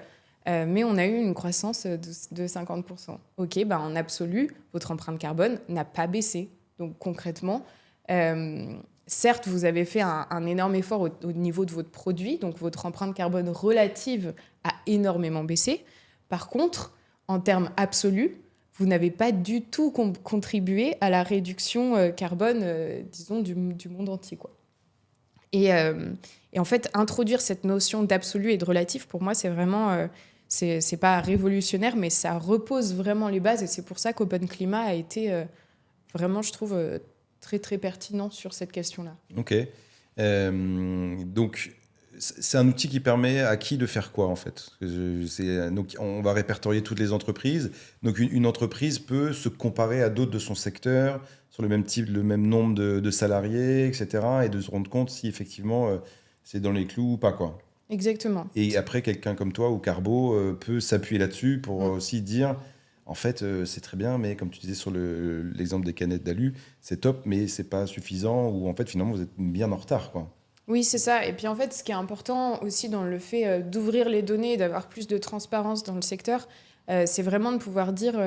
mais on a eu une croissance de 50%. Ok, bah, en absolu, votre empreinte carbone n'a pas baissé. Donc concrètement, certes, vous avez fait un énorme effort au niveau de votre produit, donc votre empreinte carbone relative a énormément baissé. Par contre, en termes absolus, vous n'avez pas du tout contribué à la réduction carbone, disons, du monde entier, quoi. Et en fait, introduire cette notion d'absolu et de relatif, pour moi, c'est vraiment... c'est pas révolutionnaire, mais ça repose vraiment les bases. Et c'est pour ça qu'Open Climat a été vraiment, je trouve, très, très pertinent sur cette question-là. Ok. Donc, c'est un outil qui permet à qui de faire quoi, en fait? Donc, on va répertorier toutes les entreprises. Donc, une entreprise peut se comparer à d'autres de son secteur, sur le même type, le même nombre de salariés, etc. Et de se rendre compte si, effectivement, c'est dans les clous ou pas, quoi. Exactement. Et après, quelqu'un comme toi ou Carbo peut s'appuyer là-dessus pour aussi dire, en fait, c'est très bien, mais comme tu disais sur l'exemple des canettes d'alu, c'est top, mais c'est pas suffisant, ou en fait, finalement, vous êtes bien en retard, quoi. Oui, c'est ça. Et puis en fait, ce qui est important aussi dans le fait d'ouvrir les données et d'avoir plus de transparence dans le secteur, c'est vraiment de pouvoir dire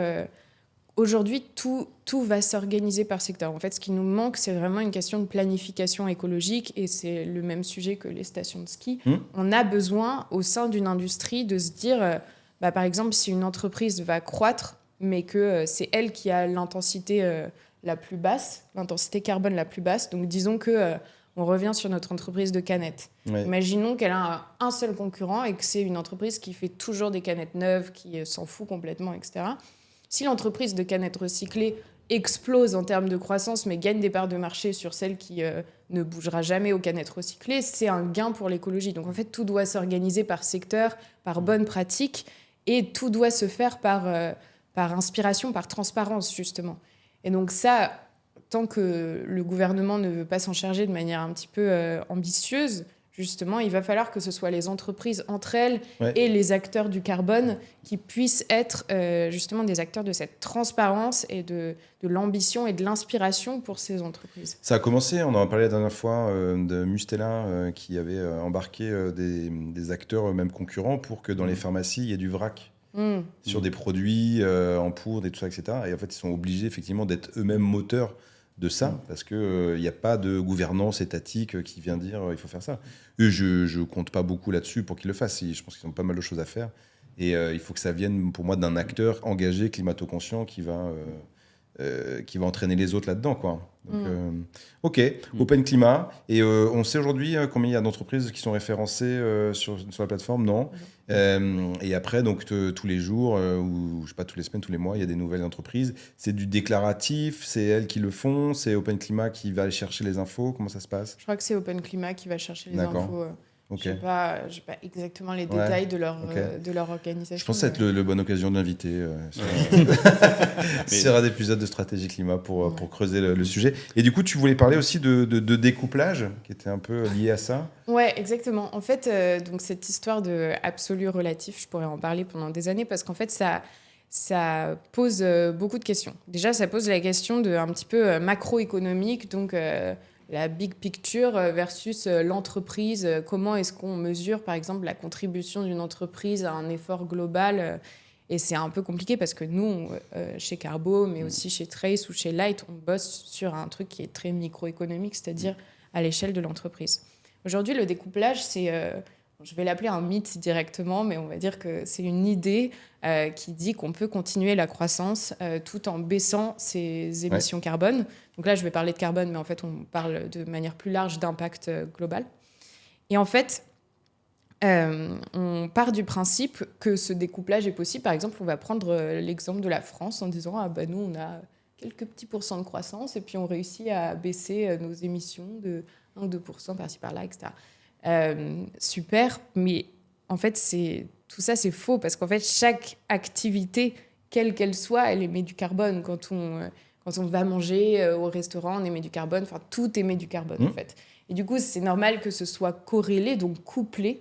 aujourd'hui, tout va s'organiser par secteur. En fait, ce qui nous manque, c'est vraiment une question de planification écologique et c'est le même sujet que les stations de ski. On a besoin, au sein d'une industrie, de se dire, bah, par exemple, si une entreprise va croître, mais que c'est elle qui a l'intensité la plus basse, l'intensité carbone la plus basse, donc disons que... on revient sur notre entreprise de canettes. Ouais. Imaginons qu'elle a un seul concurrent et que c'est une entreprise qui fait toujours des canettes neuves, qui s'en fout complètement, etc. Si l'entreprise de canettes recyclées explose en termes de croissance, mais gagne des parts de marché sur celle qui ne bougera jamais aux canettes recyclées, c'est un gain pour l'écologie. Donc en fait, tout doit s'organiser par secteur, par bonne pratique, et tout doit se faire par inspiration, par transparence, justement. Et donc ça... tant que le gouvernement ne veut pas s'en charger de manière un petit peu ambitieuse, justement, il va falloir que ce soit les entreprises entre elles et les acteurs du carbone qui puissent être justement des acteurs de cette transparence et de l'ambition et de l'inspiration pour ces entreprises. Ça a commencé, on en a parlé la dernière fois, de Mustela qui avait embarqué des acteurs, même concurrents, pour que dans les pharmacies, il y ait du vrac. Sur des produits en poudre et tout ça, etc. Et en fait, ils sont obligés effectivement d'être eux-mêmes moteurs de ça, parce qu'il n'y a pas de gouvernance étatique qui vient dire il faut faire ça. Eux, je compte pas beaucoup là-dessus pour qu'ils le fassent. Je pense qu'ils ont pas mal de choses à faire. Et il faut que ça vienne, pour moi, d'un acteur engagé, climato-conscient, qui va entraîner les autres là-dedans, quoi. Donc, ok, Open Climat. Et on sait aujourd'hui combien il y a d'entreprises qui sont référencées sur la plateforme, non? Et après, donc, tous les jours, ou je sais pas, toutes les semaines, tous les mois, il y a des nouvelles entreprises. C'est du déclaratif, c'est elles qui le font, c'est Open Climat qui va aller chercher les infos. Comment ça se passe? Je crois que c'est Open Climat qui va chercher les infos. Okay. Je n'ai pas exactement les détails de leur organisation. Je pense que ça va être la bonne occasion de l'inviter sur un épisode de Stratégie Climat pour creuser le sujet. Et du coup, tu voulais parler aussi de découplage, qui était un peu lié à ça. Ouais, exactement. En fait, donc cette histoire de absolu relatif, je pourrais en parler pendant des années parce qu'en fait, ça pose beaucoup de questions. Déjà, ça pose la question de un petit peu macroéconomique, donc la big picture versus l'entreprise. Comment est-ce qu'on mesure, par exemple, la contribution d'une entreprise à un effort global et c'est un peu compliqué parce que nous, chez Carbo, mais aussi chez Trace ou chez Light, on bosse sur un truc qui est très microéconomique, c'est-à-dire à l'échelle de l'entreprise. Aujourd'hui, le découplage, c'est... je vais l'appeler un mythe directement, mais on va dire que c'est une idée qui dit qu'on peut continuer la croissance tout en baissant ses émissions carbone. Donc là, je vais parler de carbone, mais en fait, on parle de manière plus large d'impact global. Et en fait, on part du principe que ce découplage est possible. Par exemple, on va prendre l'exemple de la France en disant « Ah, bah, nous, on a quelques petits pourcents de croissance et puis on réussit à baisser nos émissions de 1 ou 2% par-ci, par-là, etc. » Super, mais en fait, tout ça, c'est faux parce qu'en fait, chaque activité, quelle qu'elle soit, elle émet du carbone. Quand on va manger au restaurant, on émet du carbone. Enfin, tout émet du carbone, en fait. Et du coup, c'est normal que ce soit corrélé, donc couplé,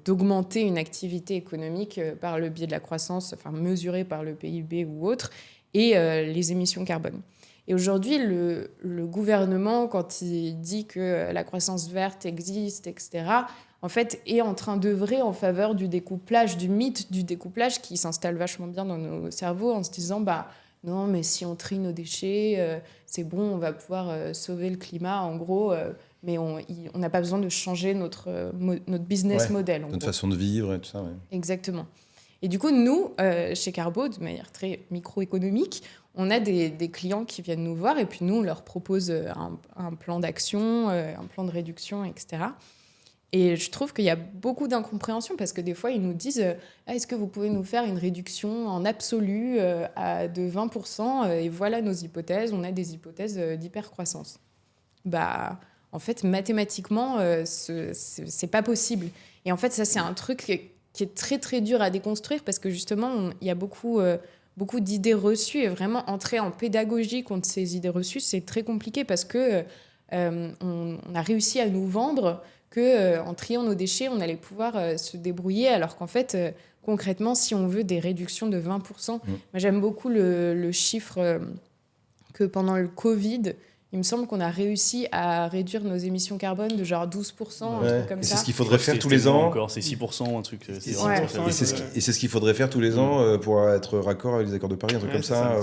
d'augmenter une activité économique par le biais de la croissance, enfin mesurée par le PIB ou autre. et les émissions carbone. Et aujourd'hui, le gouvernement, quand il dit que la croissance verte existe, etc., en fait, est en train d'œuvrer en faveur du découplage, du mythe du découplage qui s'installe vachement bien dans nos cerveaux en se disant non, mais si on trie nos déchets, c'est bon, on va pouvoir sauver le climat, en gros, mais on n'a pas besoin de changer notre business model. Notre façon de vivre et tout ça. Ouais. Exactement. Et du coup, nous, chez Carbo, de manière très microéconomique, on a des clients qui viennent nous voir et puis nous, on leur propose un plan d'action, un plan de réduction, etc. Et je trouve qu'il y a beaucoup d'incompréhension parce que des fois, ils nous disent est-ce que vous pouvez nous faire une réduction en absolu de 20% et voilà nos hypothèses. On a des hypothèses d'hypercroissance. En fait, mathématiquement, c'est pas possible. Et en fait, ça, c'est un truc qui est très, très dur à déconstruire parce que justement, il y a beaucoup d'idées reçues et vraiment entrer en pédagogie contre ces idées reçues, c'est très compliqué parce que on a réussi à nous vendre qu'en triant nos déchets, on allait pouvoir se débrouiller, alors qu'en fait, concrètement, si on veut des réductions de 20%, moi j'aime beaucoup le chiffre que pendant le Covid, il me semble qu'on a réussi à réduire nos émissions carbone de genre 12%, un truc comme ça. C'est ce qu'il faudrait faire tous les ans. Encore, c'est 6%, un truc. Et c'est ce qu'il faudrait faire tous les ans pour être raccord avec les accords de Paris, un truc comme ça.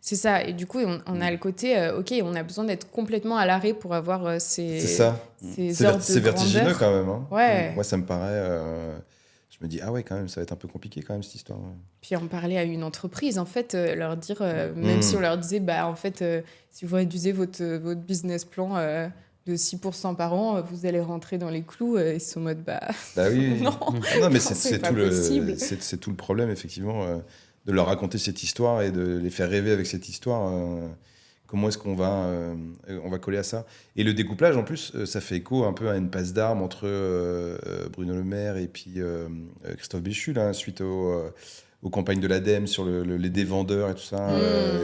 C'est ça. Et du coup, on a le côté, OK, on a besoin d'être complètement à l'arrêt pour avoir ces ordres de C'est vertigineux grandeur. quand même. Hein. Ouais. Moi, ça me paraît... Je me dis, ah ouais, quand même, ça va être un peu compliqué quand même, cette histoire. Ouais. Puis en parler à une entreprise, en fait, leur dire, même si on leur disait, en fait, si vous réduisez votre business plan de 6% par an, vous allez rentrer dans les clous. Ils sont en mode, oui. non, mais c'est pas tout possible. c'est tout le problème, effectivement, de leur raconter cette histoire et de les faire rêver avec cette histoire. Comment est-ce qu'on va coller à ça? Et le découplage, en plus, ça fait écho un peu à une passe d'armes entre Bruno Le Maire et puis Christophe Béchu, là, suite aux campagnes de l'ADEME sur les dévendeurs et tout ça.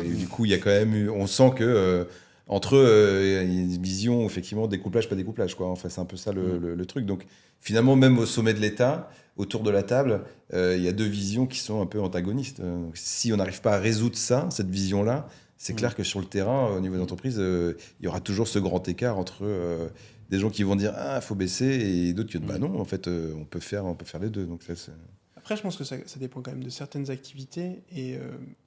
Et du coup, il y a quand même eu... On sent que... entre eux, il y a une vision, effectivement, découplage, pas découplage, quoi. Enfin, c'est un peu ça le truc. Donc, finalement, même au sommet de l'État, autour de la table, il y a deux visions qui sont un peu antagonistes. Donc, si on n'arrive pas à résoudre ça, cette vision-là, c'est clair que sur le terrain, au niveau des entreprises, il y aura toujours ce grand écart entre des gens qui vont dire « Ah, il faut baisser » et d'autres qui disent « non, en fait, on peut faire les deux. » Donc, ça, c'est... Après, je pense que ça dépend quand même de certaines activités. Et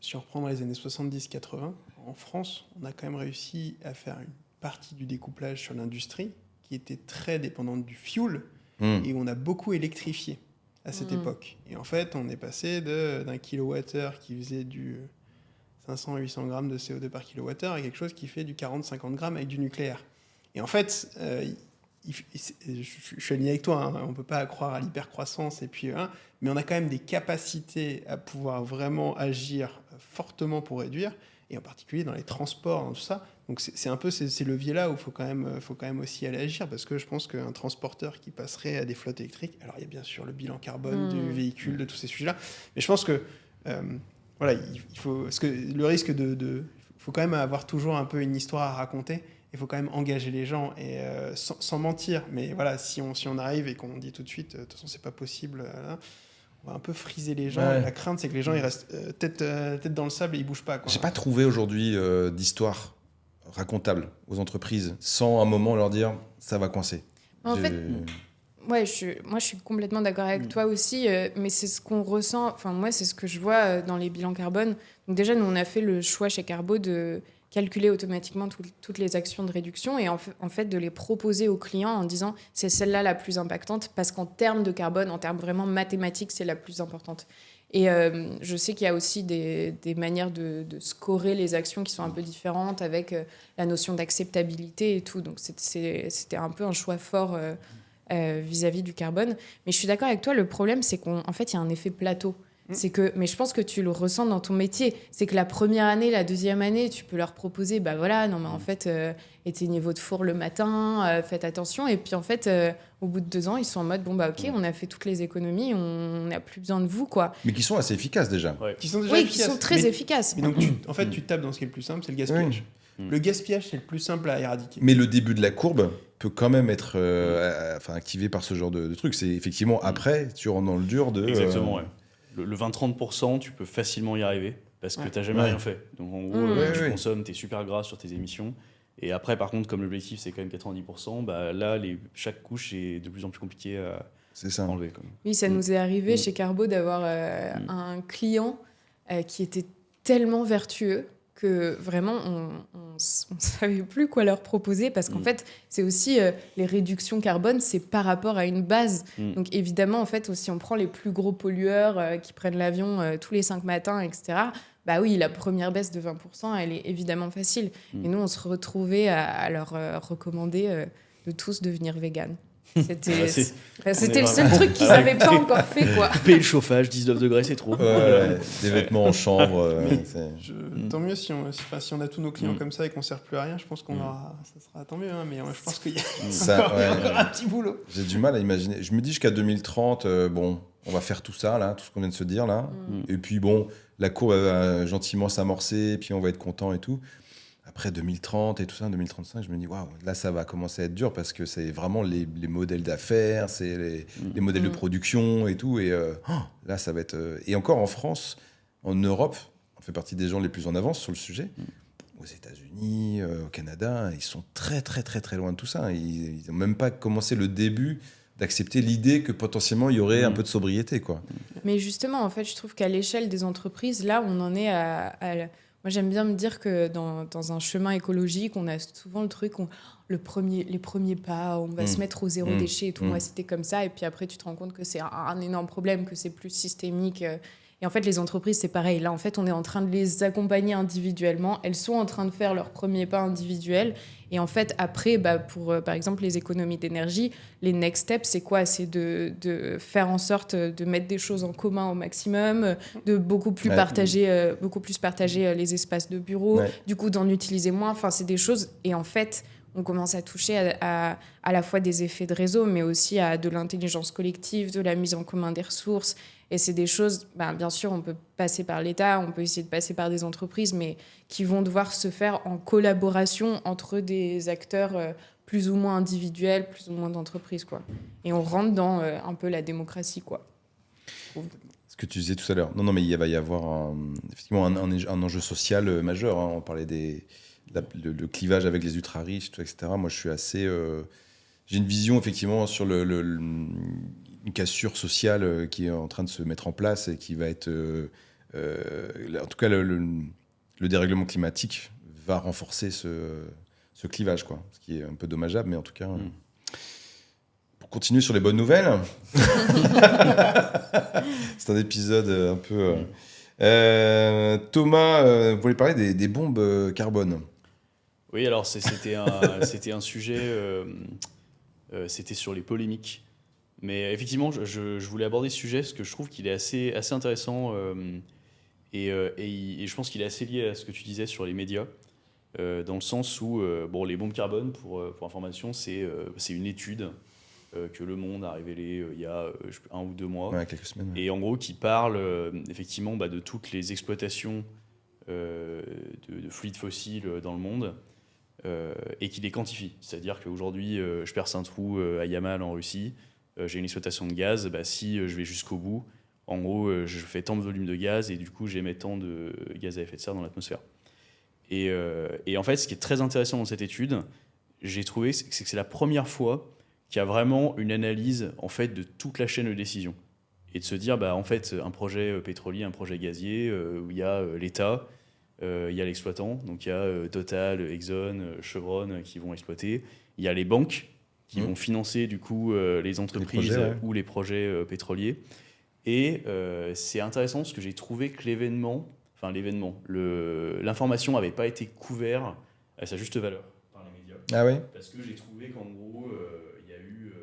si on reprend dans les années 70-80, en France, on a quand même réussi à faire une partie du découplage sur l'industrie qui était très dépendante du fuel et on a beaucoup électrifié à cette époque. Et en fait, on est passé d'un kilowattheure qui faisait du 500-800 grammes de CO2 par kilowattheure à quelque chose qui fait du 40-50 grammes avec du nucléaire. Et en fait, je suis aligné avec toi, on ne peut pas croire à l'hypercroissance, mais on a quand même des capacités à pouvoir vraiment agir fortement pour réduire, et en particulier dans les transports, dans tout ça. Donc c'est un peu ces leviers-là où il faut quand même aussi aller agir, parce que je pense qu'un transporteur qui passerait à des flottes électriques, alors il y a bien sûr le bilan carbone du véhicule, de tous ces sujets-là, mais je pense que voilà, il faut, parce que le risque faut quand même avoir toujours un peu une histoire à raconter. Il faut quand même engager les gens et sans mentir. Mais voilà, si on arrive et qu'on dit tout de suite, de toute façon, c'est pas possible, on va un peu friser les gens. Ouais. La crainte, c'est que les gens ils restent tête dans le sable et ils bougent pas, quoi. J'ai pas trouvé aujourd'hui d'histoire racontable aux entreprises sans un moment leur dire ça va coincer. En fait, ouais, moi je suis complètement d'accord avec toi aussi, mais c'est ce qu'on ressent. Enfin, moi, c'est ce que je vois dans les bilans carbone. Donc déjà, nous, on a fait le choix chez Carbo de calculer automatiquement toutes les actions de réduction et en fait de les proposer aux clients en disant c'est celle-là la plus impactante parce qu'en termes de carbone, en termes vraiment mathématiques, c'est la plus importante. Et je sais qu'il y a aussi des manières de scorer les actions qui sont un peu différentes avec la notion d'acceptabilité et tout. Donc c'était un peu un choix fort vis-à-vis du carbone. Mais je suis d'accord avec toi, le problème c'est qu'en fait il y a un effet plateau. Mais je pense que tu le ressens dans ton métier. C'est que la première année, la deuxième année, tu peux leur proposer, en fait, éteignez votre four le matin, faites attention. Et puis en fait, au bout de 2 ans, ils sont en mode, ok, on a fait toutes les économies, on n'a plus besoin de vous, quoi. Mais qui sont assez efficaces déjà. Ouais. Qui sont très efficaces. Mais donc, tu tapes dans ce qui est le plus simple, c'est le gaspillage. Oui. Le gaspillage, c'est le plus simple à éradiquer. Mais le début de la courbe peut quand même être activé par ce genre de truc. C'est effectivement après, tu rentres dans le dur de... Exactement, ouais. Le 20-30%, tu peux facilement y arriver. parce que Ouais. tu n'as jamais Ouais. rien fait. Donc en gros, tu consommes, tu es super gras sur tes émissions. Et après, par contre, comme l'objectif c'est quand même 90%, bah, là, chaque couche est de plus en plus compliquée à C'est ça. enlever. Quoi. Oui, ça nous est arrivé Mm. chez Carbo d'avoir Mm. un client qui était tellement vertueux que vraiment on savait plus quoi leur proposer parce qu'en Mm. fait c'est aussi les réductions carbone, c'est par rapport à une base. Mm. Donc évidemment en fait si on prend les plus gros pollueurs qui prennent l'avion tous les 5 matins, etc. Bah oui, la première baisse de 20%, elle est évidemment facile. Mm. Et nous on se retrouvait à leur recommander de tous devenir véganes. C'était Ah, c'est- c'était le est seul vraiment- truc qu'ils Ah ouais. n'avaient pas encore fait, quoi. Payer le chauffage, 19 degrés, c'est trop. Ouais, des vêtements en chambre. Tant mieux si on a tous nos clients Mm. comme ça et qu'on ne sert plus à rien, je pense qu'on aura, ça sera tant mieux. Hein, mais je pense qu'il y a Ça, encore, ouais. encore un petit boulot. J'ai du mal à imaginer. Je me dis jusqu'à 2030, bon, on va faire tout ça, là, tout ce qu'on vient de se dire, là. Mm. Et puis, bon, la courbe va gentiment s'amorcer, et puis on va être content et tout. Après 2030 et tout ça, 2035, je me dis, waouh, là, ça va commencer à être dur parce que c'est vraiment les modèles d'affaires, c'est les modèles de production et tout. Et là, ça va être. Et encore en France, en Europe, on fait partie des gens les plus en avance sur le sujet. Aux États-Unis, au Canada, ils sont très, très, très, très loin de tout ça. Ils n'ont même pas commencé le début d'accepter l'idée que potentiellement il y aurait un peu de sobriété, quoi. Mais justement, en fait, je trouve qu'à l'échelle des entreprises, là, on en est Moi, j'aime bien me dire que dans un chemin écologique, on a souvent le truc, les premiers pas, on va se mettre au zéro déchet et tout. Moi, c'était comme ça. Et puis après, tu te rends compte que c'est un énorme problème, que c'est plus systémique. Et en fait, les entreprises, c'est pareil. Là, en fait, on est en train de les accompagner individuellement. Elles sont en train de faire leurs premiers pas individuels. Et en fait, après, pour, par exemple, les économies d'énergie, les next steps, c'est quoi ? C'est de faire en sorte de mettre des choses en commun au maximum, de beaucoup plus partager les espaces de bureau, du coup, d'en utiliser moins. Enfin, c'est des choses... Et en fait, on commence à toucher à la fois des effets de réseau, mais aussi à de l'intelligence collective, de la mise en commun des ressources. Et c'est des choses, bien sûr, on peut passer par l'État, on peut essayer de passer par des entreprises, mais qui vont devoir se faire en collaboration entre des acteurs plus ou moins individuels, plus ou moins d'entreprises, quoi. Et on rentre dans un peu la démocratie, quoi. Ce que tu disais tout à l'heure. Non, mais il va y avoir effectivement un enjeu social majeur. Hein. On parlait le clivage avec les ultra-riches, etc. Moi, je suis assez... j'ai une vision, effectivement, sur une cassure sociale qui est en train de se mettre en place et qui va être... en tout cas, le dérèglement climatique va renforcer ce clivage, quoi. Ce qui est un peu dommageable, mais en tout cas... Pour continuer sur les bonnes nouvelles, c'est un épisode un peu... Thomas, vous voulez parler des bombes carbone. Oui, alors c'était un sujet, c'était sur les polémiques. Mais effectivement, je voulais aborder ce sujet parce que je trouve qu'il est assez intéressant et je pense qu'il est assez lié à ce que tu disais sur les médias, dans le sens où les bombes carbone, pour information, c'est une étude que Le Monde a révélée il y a 1 ou 2 mois. Ouais, quelques semaines. Et en gros, qui parle effectivement de toutes les exploitations de fluides fossiles dans le monde. Et qui les quantifie. C'est-à-dire qu'aujourd'hui, je perce un trou à Yamal en Russie, j'ai une exploitation de gaz, si je vais jusqu'au bout, en gros, je fais tant de volume de gaz et du coup, j'émets tant de gaz à effet de serre dans l'atmosphère. Et en fait, ce qui est très intéressant dans cette étude, j'ai trouvé, c'est que c'est la première fois qu'il y a vraiment une analyse en fait, de toute la chaîne de décision. Et de se dire, en fait, un projet pétrolier, un projet gazier, où il y a l'État, il y a l'exploitant, donc il y a Total, Exxon, Chevron qui vont exploiter. Il y a les banques qui vont financer du coup les entreprises les projets, ou les projets pétroliers. Et c'est intéressant parce que j'ai trouvé que l'information n'avait pas été couverte à sa juste valeur par les médias. Ah oui. Parce que j'ai trouvé qu'en gros, il y a eu...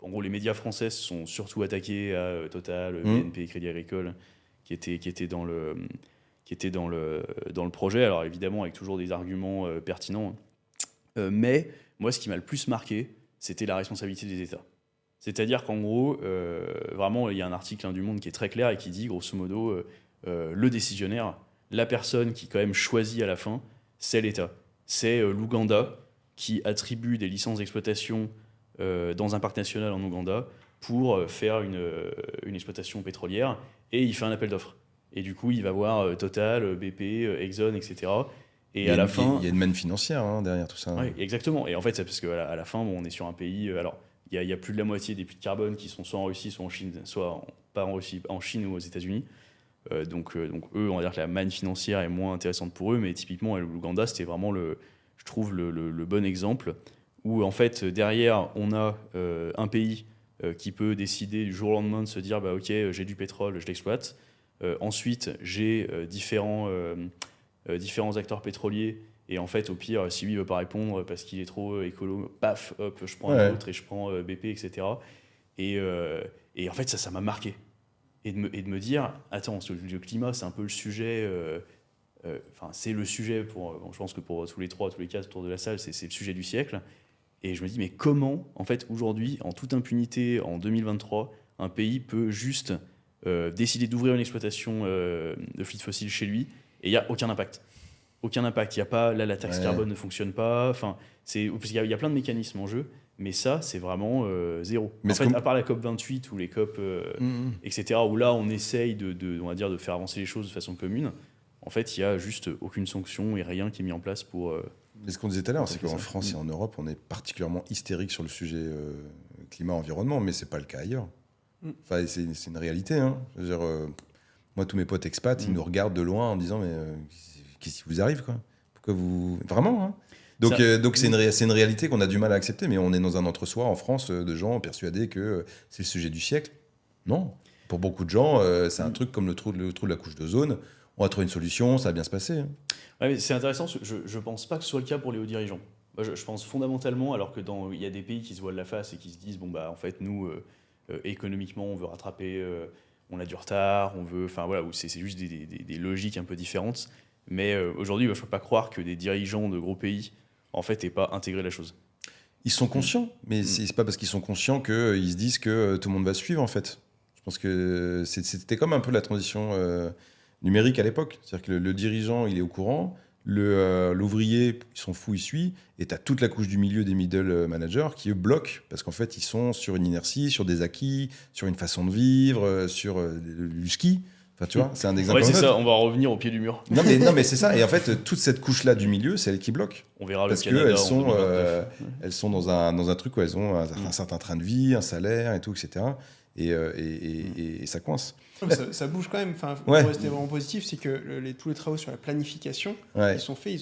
en gros, les médias français se sont surtout attaqués à Total, BNP, Crédit Agricole, qui étaient dans le projet, alors évidemment avec toujours des arguments pertinents. Mais moi, ce qui m'a le plus marqué, c'était la responsabilité des États. C'est-à-dire qu'en gros, vraiment, il y a un article du Monde qui est très clair et qui dit, grosso modo, le décisionnaire, la personne qui quand même choisit à la fin, c'est l'État. C'est l'Ouganda qui attribue des licences d'exploitation dans un parc national en Ouganda pour faire une exploitation pétrolière et il fait un appel d'offres. Et du coup, il va voir Total, BP, Exxon, etc. Et Il y a à la une- fin... il y a une manne financière derrière tout ça. Ouais, exactement. Et en fait, c'est parce qu'à la fin, bon, on est sur un pays. Alors, il y a plus de la moitié des puits de carbone qui sont soit en Russie, soit en Chine, pas en Russie, en Chine ou aux États-Unis. Donc eux, on va dire que la manne financière est moins intéressante pour eux, mais typiquement, l'Ouganda, c'était vraiment, je trouve, le bon exemple où, en fait, derrière, on a un pays qui peut décider du jour au lendemain de se dire bah, ok, j'ai du pétrole, je l'exploite. Ensuite, j'ai différents acteurs pétroliers. Et en fait, au pire, si lui ne veut pas répondre parce qu'il est trop écolo, paf, hop, je prends un autre et je prends BP, etc. Et en fait, ça m'a marqué. Et de me dire, attends, le climat, c'est un peu le sujet. Enfin, c'est le sujet je pense que pour tous les quatre autour de la salle, c'est le sujet du siècle. Et je me dis, mais comment, en fait, aujourd'hui, en toute impunité, en 2023, un pays peut juste décider d'ouvrir une exploitation de fluides fossiles chez lui et il n'y a aucun impact. Aucun impact. Il y a pas, là, la taxe carbone ne fonctionne pas. Enfin, parce qu'il y a plein de mécanismes en jeu. Mais ça, c'est vraiment zéro. Mais en fait, à part la COP28 ou les COP, etc., où là, on essaye on va dire, de faire avancer les choses de façon commune, en fait, il n'y a juste aucune sanction et rien qui est mis en place pour... Mais ce qu'on disait tout à l'heure, c'est qu'en France et en Europe, on est particulièrement hystérique sur le sujet climat-environnement, mais ce n'est pas le cas ailleurs. Enfin, c'est une réalité. Hein. Je veux dire, moi, tous mes potes expats, ils nous regardent de loin en disant mais qu'est-ce qui vous arrive quoi ? Pourquoi vous... Vraiment hein. Donc c'est une réalité qu'on a du mal à accepter, mais on est dans un entre-soi en France de gens persuadés que c'est le sujet du siècle. Non. Pour beaucoup de gens, c'est un truc comme le trou de la couche d'ozone. On va trouver une solution, ça va bien se passer. Hein. Ouais, mais c'est intéressant, je ne pense pas que ce soit le cas pour les hauts dirigeants. Moi, je pense fondamentalement, alors que il y a des pays qui se voilent la face et qui se disent, bon, bah, en fait, nous, économiquement, on veut rattraper, on a du retard, on veut... Enfin, voilà, c'est juste des logiques un peu différentes. Mais aujourd'hui, je ne peux pas croire que des dirigeants de gros pays, en fait, n'aient pas intégré la chose. Ils sont conscients, mais c'est pas parce qu'ils sont conscients qu'ils se disent que tout le monde va suivre, en fait. Je pense que c'était comme un peu la transition numérique à l'époque. C'est-à-dire que le dirigeant, il est au courant, l'ouvrier, ils sont fous, il suit, et tu as toute la couche du milieu des middle managers qui, eux, bloquent, parce qu'en fait, ils sont sur une inertie, sur des acquis, sur une façon de vivre, sur du ski. Enfin, tu vois, c'est un exemple. Ouais, c'est ça, on va revenir au pied du mur. Non, mais c'est ça. Et en fait, toute cette couche-là du milieu, c'est elle qui bloque. On verra parce le Canada elles sont dans un truc où elles ont un certain train de vie, un salaire et tout, etc. Et ça coince. Ça bouge quand même. Enfin, pour rester vraiment positif, c'est que tous les travaux sur la planification qui sont faits,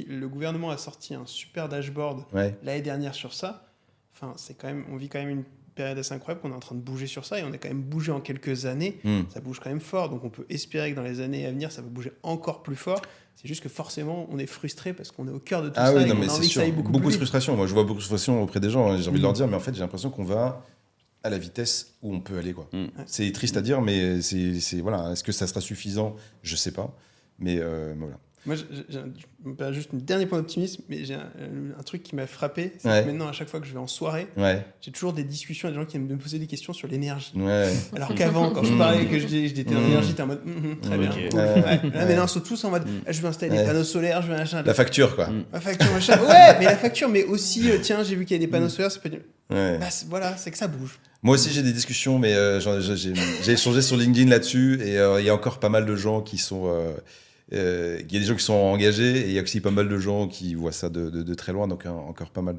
le gouvernement a sorti un super dashboard l'année dernière sur ça. Enfin, on vit quand même une période assez incroyable qu'on est en train de bouger sur ça et on a quand même bougé en quelques années. Ça bouge quand même fort, donc on peut espérer que dans les années à venir, ça va bouger encore plus fort. C'est juste que forcément, on est frustré parce qu'on est au cœur de tout ça et on a envie que ça aille beaucoup de frustration. Moi, je vois beaucoup de frustration auprès des gens. J'ai envie de leur dire, mais en fait, j'ai l'impression qu'on va à la vitesse où on peut aller. Quoi. C'est triste à dire, mais voilà. Est-ce que ça sera suffisant ? Je sais pas. Mais voilà. Moi, j'ai juste un dernier point d'optimisme, mais j'ai un truc qui m'a frappé. C'est que maintenant, à chaque fois que je vais en soirée, j'ai toujours des discussions avec des gens qui viennent me poser des questions sur l'énergie. Alors qu'avant, quand je parlais, que j'étais dans l'énergie, t'es en mode très bien. Cool. Là, maintenant, ils sont tous en mode je veux installer des panneaux solaires, je veux machin. La facture, quoi. La facture, machin. Ouais, mais la facture, mais aussi, tiens, j'ai vu qu'il y a des panneaux solaires, ça peut dire. Voilà, c'est que ça bouge. Moi aussi, j'ai des discussions, mais j'ai échangé sur LinkedIn là-dessus, et il y a encore pas mal de gens qui sont. Il y a des gens qui sont engagés, et il y a aussi pas mal de gens qui voient ça de très loin, donc encore pas mal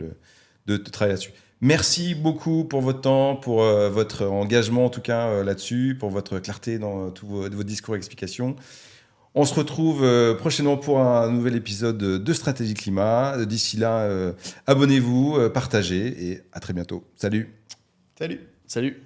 de travail là-dessus. Merci beaucoup pour votre temps, pour votre engagement en tout cas là-dessus, pour votre clarté dans tous vos discours et explications. On se retrouve prochainement pour un nouvel épisode de Stratégie Climat. D'ici là, abonnez-vous, partagez et à très bientôt. Salut. Salut. Salut.